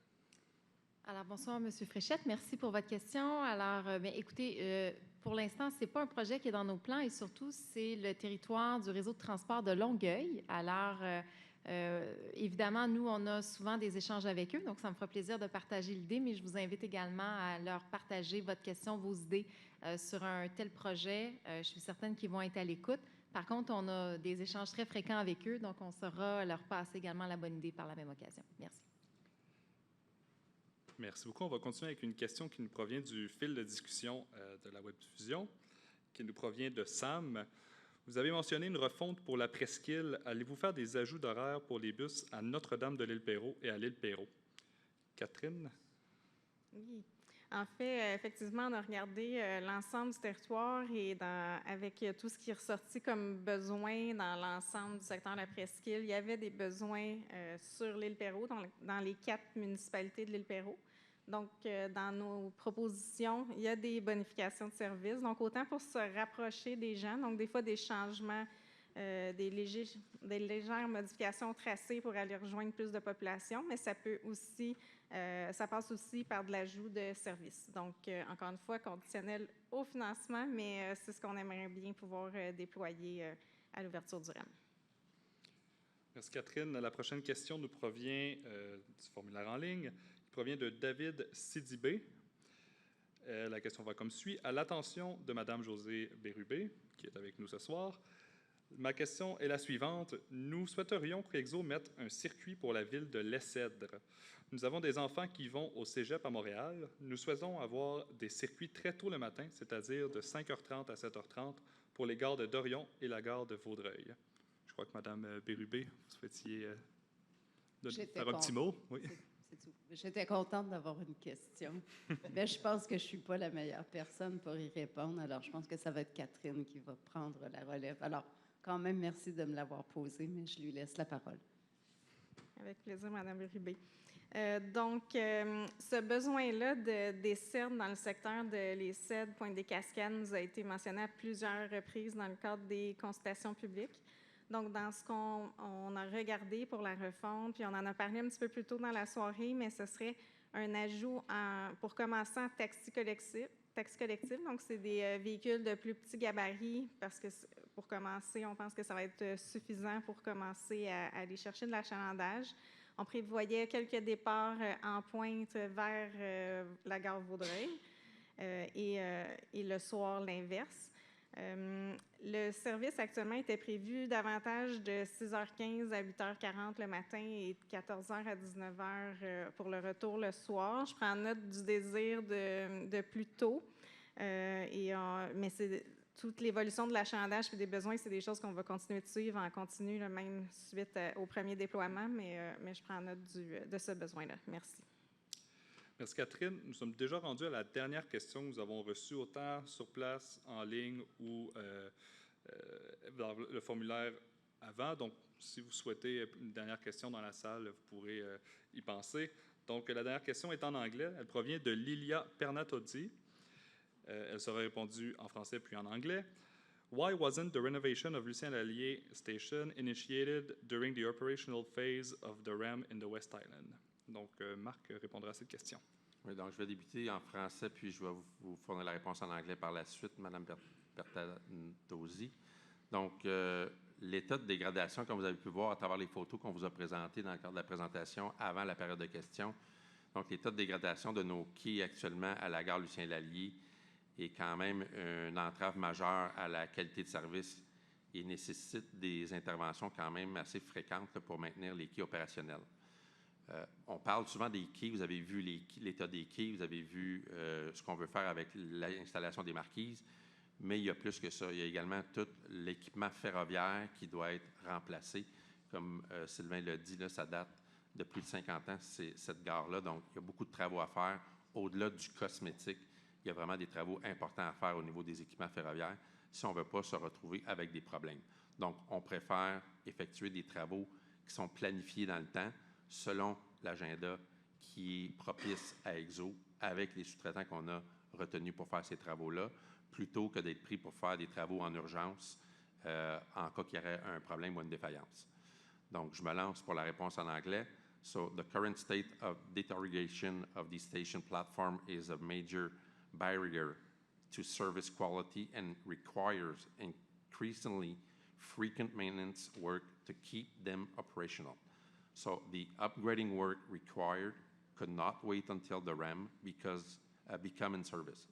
Alors, bonsoir, M. Fréchette. Merci pour votre question. Alors, bien, écoutez, pour l'instant, ce n'est pas un projet qui est dans nos plans et surtout, c'est le territoire du réseau de transport de Longueuil. Alors, évidemment, nous, on a souvent des échanges avec eux, donc ça me fera plaisir de partager l'idée, mais je vous invite également à leur partager votre question, vos idées sur un tel projet. Je suis certaine qu'ils vont être à l'écoute. Par contre, on a des échanges très fréquents avec eux, donc on saura leur passer également la bonne idée par la même occasion. Merci. Merci beaucoup. On va continuer avec une question qui nous provient du fil de discussion de la webdiffusion, qui nous provient de Sam. Vous avez mentionné une refonte pour la presqu'île. Allez-vous faire des ajouts d'horaires pour les bus à Notre-Dame-de-l'Île-Perrot et à l'Île-Perrot? Catherine? Oui. En fait, effectivement, on a regardé l'ensemble du territoire et avec tout ce qui est ressorti comme besoin dans l'ensemble du secteur de la presqu'île, il y avait des besoins sur l'Île-Perrot, dans les 4 municipalités de l'Île-Perrot. Donc, dans nos propositions, il y a des bonifications de services. Donc, autant pour se rapprocher des gens, donc des fois des changements, des légères modifications tracées pour aller rejoindre plus de population, mais ça peut aussi, ça passe aussi par de l'ajout de services. Donc, encore une fois, conditionnel au financement, mais c'est ce qu'on aimerait bien pouvoir déployer à l'ouverture du REM. Merci Catherine. La prochaine question nous provient du formulaire en ligne. Il provient de David Sidibé. La question va comme suit. À l'attention de Mme Josée Bérubé, qui est avec nous ce soir, ma question est la suivante. Nous souhaiterions qu'Exo mette un circuit pour la ville de Lessèdre. Nous avons des enfants qui vont au cégep à Montréal. Nous souhaitons avoir des circuits très tôt le matin, c'est-à-dire de 5h30 à 7h30 pour les gares de Dorion et la gare de Vaudreuil. Je crois que Mme Bérubé, vous souhaitiez faire un petit mot. Oui. C'est tout. J'étais contente d'avoir une question. Mais je pense que je ne suis pas la meilleure personne pour y répondre. Alors, je pense que ça va être Catherine qui va prendre la relève. Alors, quand même, merci de me l'avoir posée, mais je lui laisse la parole. Avec plaisir, Mme Bérubé. Ce besoin-là de Lessèdre dans le secteur de Lessèdre, Pointe-des-Cascades, nous a été mentionné à plusieurs reprises dans le cadre des consultations publiques. Donc, dans ce qu'on a regardé pour la refonte, puis on en a parlé un petit peu plus tôt dans la soirée, mais ce serait un ajout pour commencer en taxi collectif. Donc, c'est des véhicules de plus petits gabarits parce que pour commencer, on pense que ça va être suffisant pour commencer à aller chercher de l'achalandage. On prévoyait quelques départs en pointe vers la gare Vaudreuil et le soir, l'inverse. Le service actuellement était prévu davantage de 6h15 à 8h40 le matin et de 14h à 19h pour le retour le soir. Je prends note du désir de plus tôt, mais c'est toute l'évolution de l'achalandage et des besoins, c'est des choses qu'on va continuer de suivre en continu, même suite au premier déploiement, mais je prends note de ce besoin-là. Merci. Merci Catherine. Nous sommes déjà rendus à la dernière question que nous avons reçue, autant sur place, en ligne ou dans le formulaire avant. Donc, si vous souhaitez une dernière question dans la salle, vous pourrez y penser. Donc, la dernière question est en anglais. Elle provient de Lilia Pernatozzi. Elle sera répondue en français puis en anglais. Why wasn't the renovation of Lucien Lallier Station initiated during the operational phase of the REM in the West Island? Donc, Marc répondra à cette question. Oui, donc je vais débuter en français, puis je vais vous fournir la réponse en anglais par la suite, Mme Pernatozzi. Donc, l'état de dégradation, comme vous avez pu voir à travers les photos qu'on vous a présentées dans le cadre de la présentation avant la période de questions, donc l'état de dégradation de nos quais actuellement à la gare Lucien-Lallier est quand même une entrave majeure à la qualité de service et nécessite des interventions quand même assez fréquentes pour maintenir les quais opérationnels. On parle souvent des quais, vous avez vu l'état des quais, vous avez vu ce qu'on veut faire avec l'installation des marquises, mais il y a plus que ça. Il y a également tout l'équipement ferroviaire qui doit être remplacé. Comme Sylvain l'a dit, là, ça date de plus de 50 ans, cette gare-là. Donc, il y a beaucoup de travaux à faire. Au-delà du cosmétique, il y a vraiment des travaux importants à faire au niveau des équipements ferroviaires si on ne veut pas se retrouver avec des problèmes. Donc, on préfère effectuer des travaux qui sont planifiés dans le temps, selon l'agenda qui est propice à Exo, avec les sous-traitants qu'on a retenus pour faire ces travaux-là, plutôt que d'être pris pour faire des travaux en urgence en cas qu'il y aurait un problème ou une défaillance. Donc, je me lance pour la réponse en anglais. So, the current state of deterioration of the station platform is a major barrier to service quality and requires increasingly frequent maintenance work to keep them operational. So the upgrading work required could not wait until the REM become in service.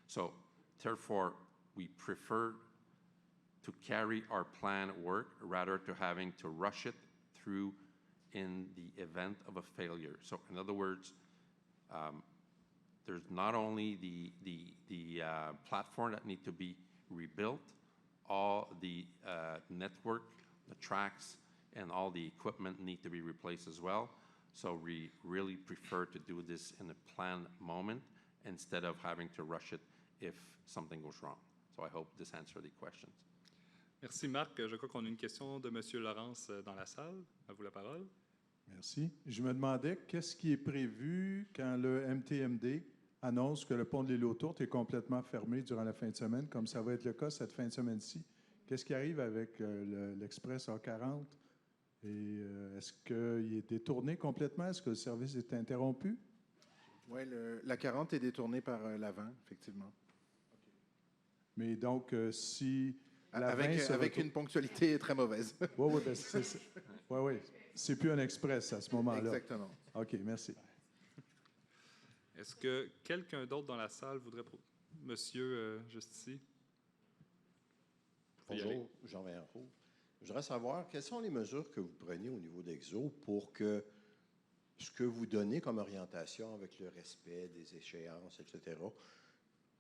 So therefore, we prefer to carry our planned work rather to having to rush it through in the event of a failure. So in other words, there's not only the platform that need to be rebuilt, all the network, the tracks, and all the equipment need to be replaced as well. So we really prefer to do this in a planned moment instead of having to rush it if something goes wrong. So I hope this answered the questions. Merci Marc. Je crois qu'on a une question de M. Laurence dans la salle. À vous la parole. Merci. Je me demandais qu'est-ce qui est prévu quand le MTMD annonce que le pont de l'île aux Tourtes est complètement fermé durant la fin de semaine, comme ça va être le cas cette fin de semaine-ci. Qu'est-ce qui arrive avec l'Express A40? Et est-ce qu'il est détourné complètement? Est-ce que le service est interrompu? Oui, la 40 est détournée par l'avant, effectivement. Okay. Mais donc, si La 20 se Avec retourne. une ponctualité très mauvaise. Oui, oui, c'est plus un express à ce moment-là. Exactement. OK, merci. Est-ce que quelqu'un d'autre dans la salle voudrait... Monsieur, juste ici. Faut y aller. Bonjour, Jean Vérancourt. Je voudrais savoir quelles sont les mesures que vous prenez au niveau d'Exo pour que ce que vous donnez comme orientation avec le respect des échéances, etc.,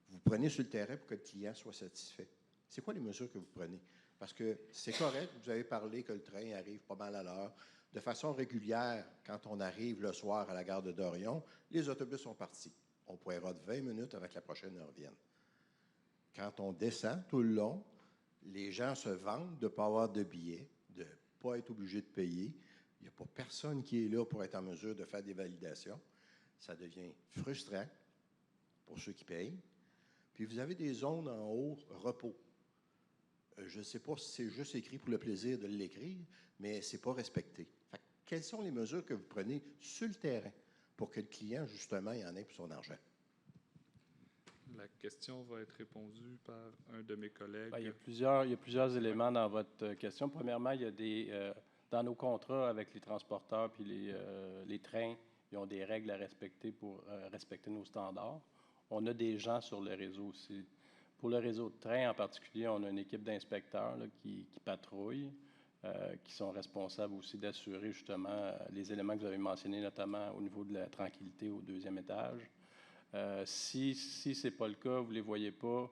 vous prenez sur le terrain pour que le client soit satisfait. C'est quoi les mesures que vous prenez? Parce que c'est correct, vous avez parlé que le train arrive pas mal à l'heure. De façon régulière, quand on arrive le soir à la gare de Dorion, les autobus sont partis. On pourra de 20 minutes avant que la prochaine heure vienne. Quand on descend tout le long, les gens se vantent de ne pas avoir de billets, de ne pas être obligés de payer. Il n'y a pas personne qui est là pour être en mesure de faire des validations. Ça devient frustrant pour ceux qui payent. Puis vous avez des zones en haut, repos. Je ne sais pas si c'est juste écrit pour le plaisir de l'écrire, mais ce n'est pas respecté. Fait que, quelles sont les mesures que vous prenez sur le terrain pour que le client, justement, il en ait pour son argent? La question va être répondue par un de mes collègues. Bien, il y a plusieurs éléments dans votre question. Premièrement, il y a dans nos contrats avec les transporteurs puis les trains, ils ont des règles à respecter pour respecter nos standards. On a des gens sur le réseau aussi. Pour le réseau de train en particulier, on a une équipe d'inspecteurs qui patrouillent, qui sont responsables aussi d'assurer justement les éléments que vous avez mentionnés, notamment au niveau de la tranquillité au 2e étage. Si ce n'est pas le cas, vous ne les voyez pas,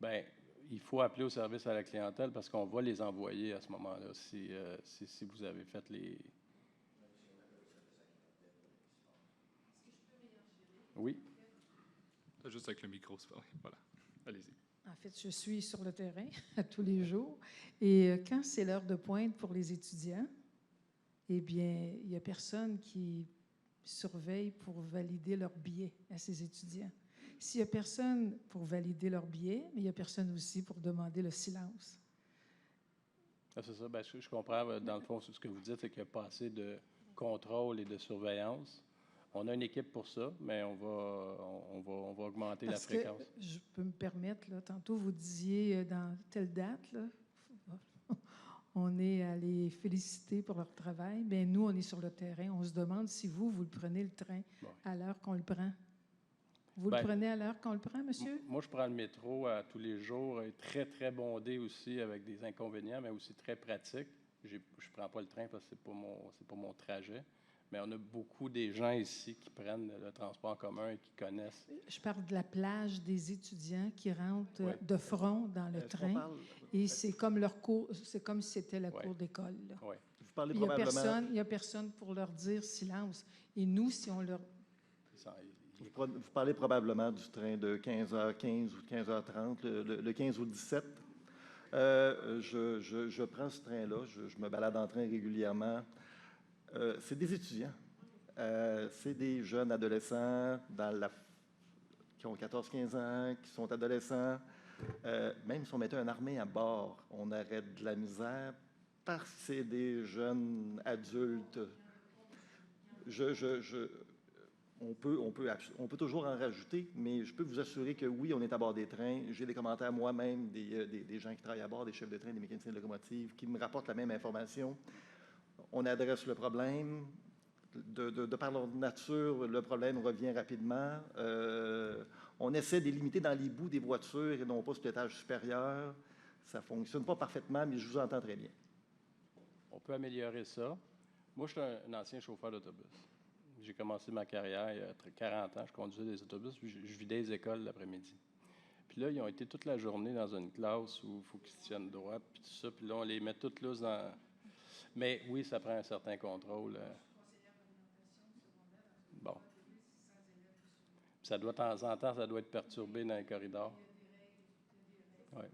bien, il faut appeler au service à la clientèle parce qu'on va les envoyer à ce moment-là si vous avez fait les... Oui. Juste avec le micro, c'est pas vrai. Voilà. Allez-y. En fait, je suis sur le terrain à tous les jours. Et quand c'est l'heure de pointe pour les étudiants, eh bien, il n'y a personne qui surveille pour valider leur billet à ces étudiants. S'il n'y a personne pour valider leur billet, mais il n'y a personne aussi pour demander le silence. Ah, c'est ça. Bien, je comprends. Dans le fond, ce que vous dites, c'est qu'il n'y a pas assez de contrôle et de surveillance. On a une équipe pour ça, mais on va augmenter la fréquence. Que, je peux me permettre, là, tantôt vous disiez dans telle date, là, on est à les féliciter pour leur travail. Bien, nous, on est sur le terrain. On se demande si vous le prenez le train à l'heure qu'on le prend. Vous le prenez à l'heure qu'on le prend, monsieur? Moi, je prends le métro tous les jours, très, très bondé aussi, avec des inconvénients, mais aussi très pratique. Je ne prends pas le train parce que ce n'est pas mon trajet. Mais on a beaucoup des gens ici qui prennent le transport en commun et qui connaissent. Je parle de la plage des étudiants qui rentrent de front dans le train. Et c'est comme leur cours, c'est comme si c'était la cour d'école. Vous parlez il n'y a personne pour leur dire silence. Et nous, si on leur... Vous parlez probablement du train de 15h15 ou 15h30, le 15 ou 17. Je prends ce train-là, je me balade en train régulièrement. C'est des étudiants. C'est des jeunes adolescents qui ont 14-15 ans, qui sont adolescents. Même si on mettait une armée à bord, on aurait de la misère parce que c'est des jeunes adultes. On peut toujours en rajouter, mais je peux vous assurer que oui, on est à bord des trains. J'ai des commentaires moi-même des gens qui travaillent à bord, des chefs de train, des mécaniciens de locomotive, qui me rapportent la même information. On adresse le problème. De par leur nature, le problème revient rapidement. On essaie de les limiter dans les bouts des voitures et non pas sur l'étage supérieur. Ça ne fonctionne pas parfaitement, mais je vous entends très bien. On peut améliorer ça. Moi, je suis un ancien chauffeur d'autobus. J'ai commencé ma carrière il y a 40 ans. Je conduisais des autobus, puis je vidais les écoles l'après-midi. Puis là, ils ont été toute la journée dans une classe où il faut qu'ils se tiennent droit, puis tout ça. Puis là, on les met toutes là dans... Mais oui, ça prend un certain contrôle. Bon. Puis ça doit, de temps en temps, ça doit être perturbé dans les corridors. Oui.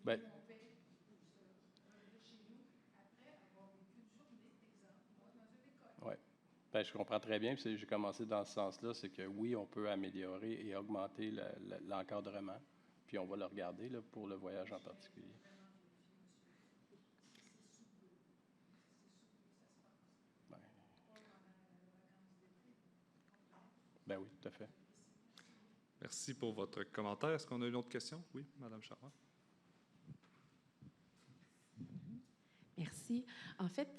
Bien, oui. Bien, je comprends très bien. J'ai commencé dans ce sens-là, c'est que oui, on peut améliorer et augmenter l'encadrement. Puis on va le regarder là, pour le voyage en particulier. Ben oui, tout à fait. Merci pour votre commentaire. Est-ce qu'on a une autre question? Oui, Mme Charrois. Merci. En fait,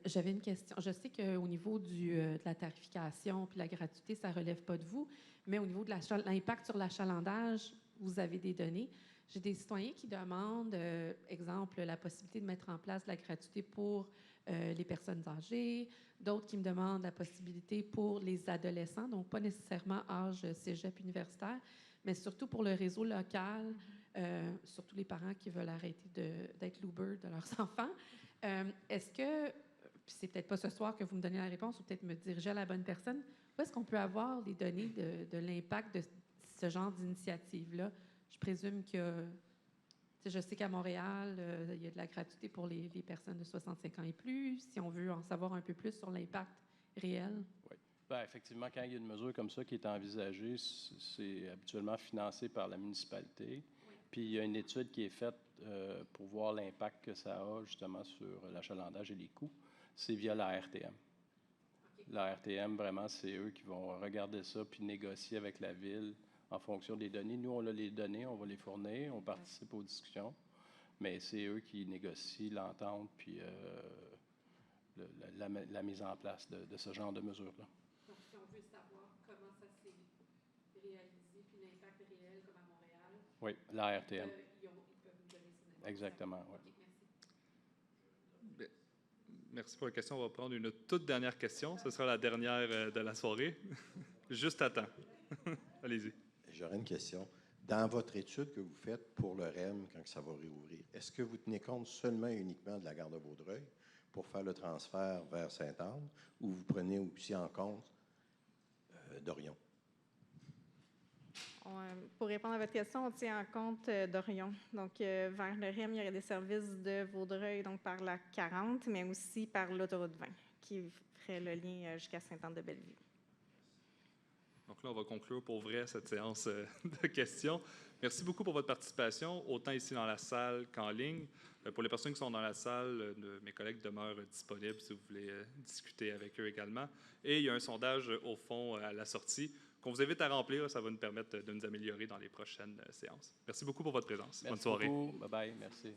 j'avais une question. Je sais qu'au niveau de la tarification puis la gratuité, ça ne relève pas de vous, mais au niveau de l'impact sur l'achalandage, vous avez des données. J'ai des citoyens qui demandent, exemple, la possibilité de mettre en place de la gratuité pour les personnes âgées, d'autres qui me demandent la possibilité pour les adolescents, donc pas nécessairement âge cégep universitaire, mais surtout pour le réseau local, surtout les parents qui veulent arrêter d'être l'Uber de leurs enfants. Est-ce que, puis c'est peut-être pas ce soir que vous me donnez la réponse, ou peut-être me diriger à la bonne personne, où est-ce qu'on peut avoir les données de l'impact de ce genre d'initiative-là? Je présume que, je sais qu'à Montréal, il y a de la gratuité pour les personnes de 65 ans et plus. Si on veut en savoir un peu plus sur l'impact réel. Oui. Bien, effectivement, quand il y a une mesure comme ça qui est envisagée, c'est habituellement financé par la municipalité. Oui. Puis il y a une étude qui est faite pour voir l'impact que ça a justement sur l'achalandage et les coûts. C'est via la RTM. Okay. La RTM, vraiment, c'est eux qui vont regarder ça puis négocier avec la ville en fonction des données. Nous, on a les données, on va les fournir, on participe aux discussions, mais c'est eux qui négocient l'entente puis la mise en place de ce genre de mesures-là. Donc, si on veut savoir comment ça s'est réalisé puis l'impact réel comme à Montréal. Oui, la RTM. Ils peuvent nous donner ces informations. Exactement, oui. Okay, merci. Merci pour la question. On va prendre une toute dernière question. Ce sera la dernière de la soirée. Juste à temps. Allez-y. J'aurais une question. Dans votre étude que vous faites pour le REM, quand ça va réouvrir, est-ce que vous tenez compte seulement et uniquement de la gare de Vaudreuil pour faire le transfert vers Sainte-Anne, ou vous prenez aussi en compte d'Orion? Pour répondre à votre question, on tient en compte d'Orion. Donc, vers le REM, il y aurait des services de Vaudreuil, donc par la 40, mais aussi par l'autoroute 20, qui ferait le lien jusqu'à Sainte-Anne-de-Bellevue. Donc là, on va conclure pour vrai cette séance de questions. Merci beaucoup pour votre participation, autant ici dans la salle qu'en ligne. Pour les personnes qui sont dans la salle, mes collègues demeurent disponibles si vous voulez discuter avec eux également. Et il y a un sondage au fond à la sortie qu'on vous invite à remplir. Ça va nous permettre de nous améliorer dans les prochaines séances. Merci beaucoup pour votre présence. Merci Bonne soirée. Beaucoup. Bye-bye. Merci.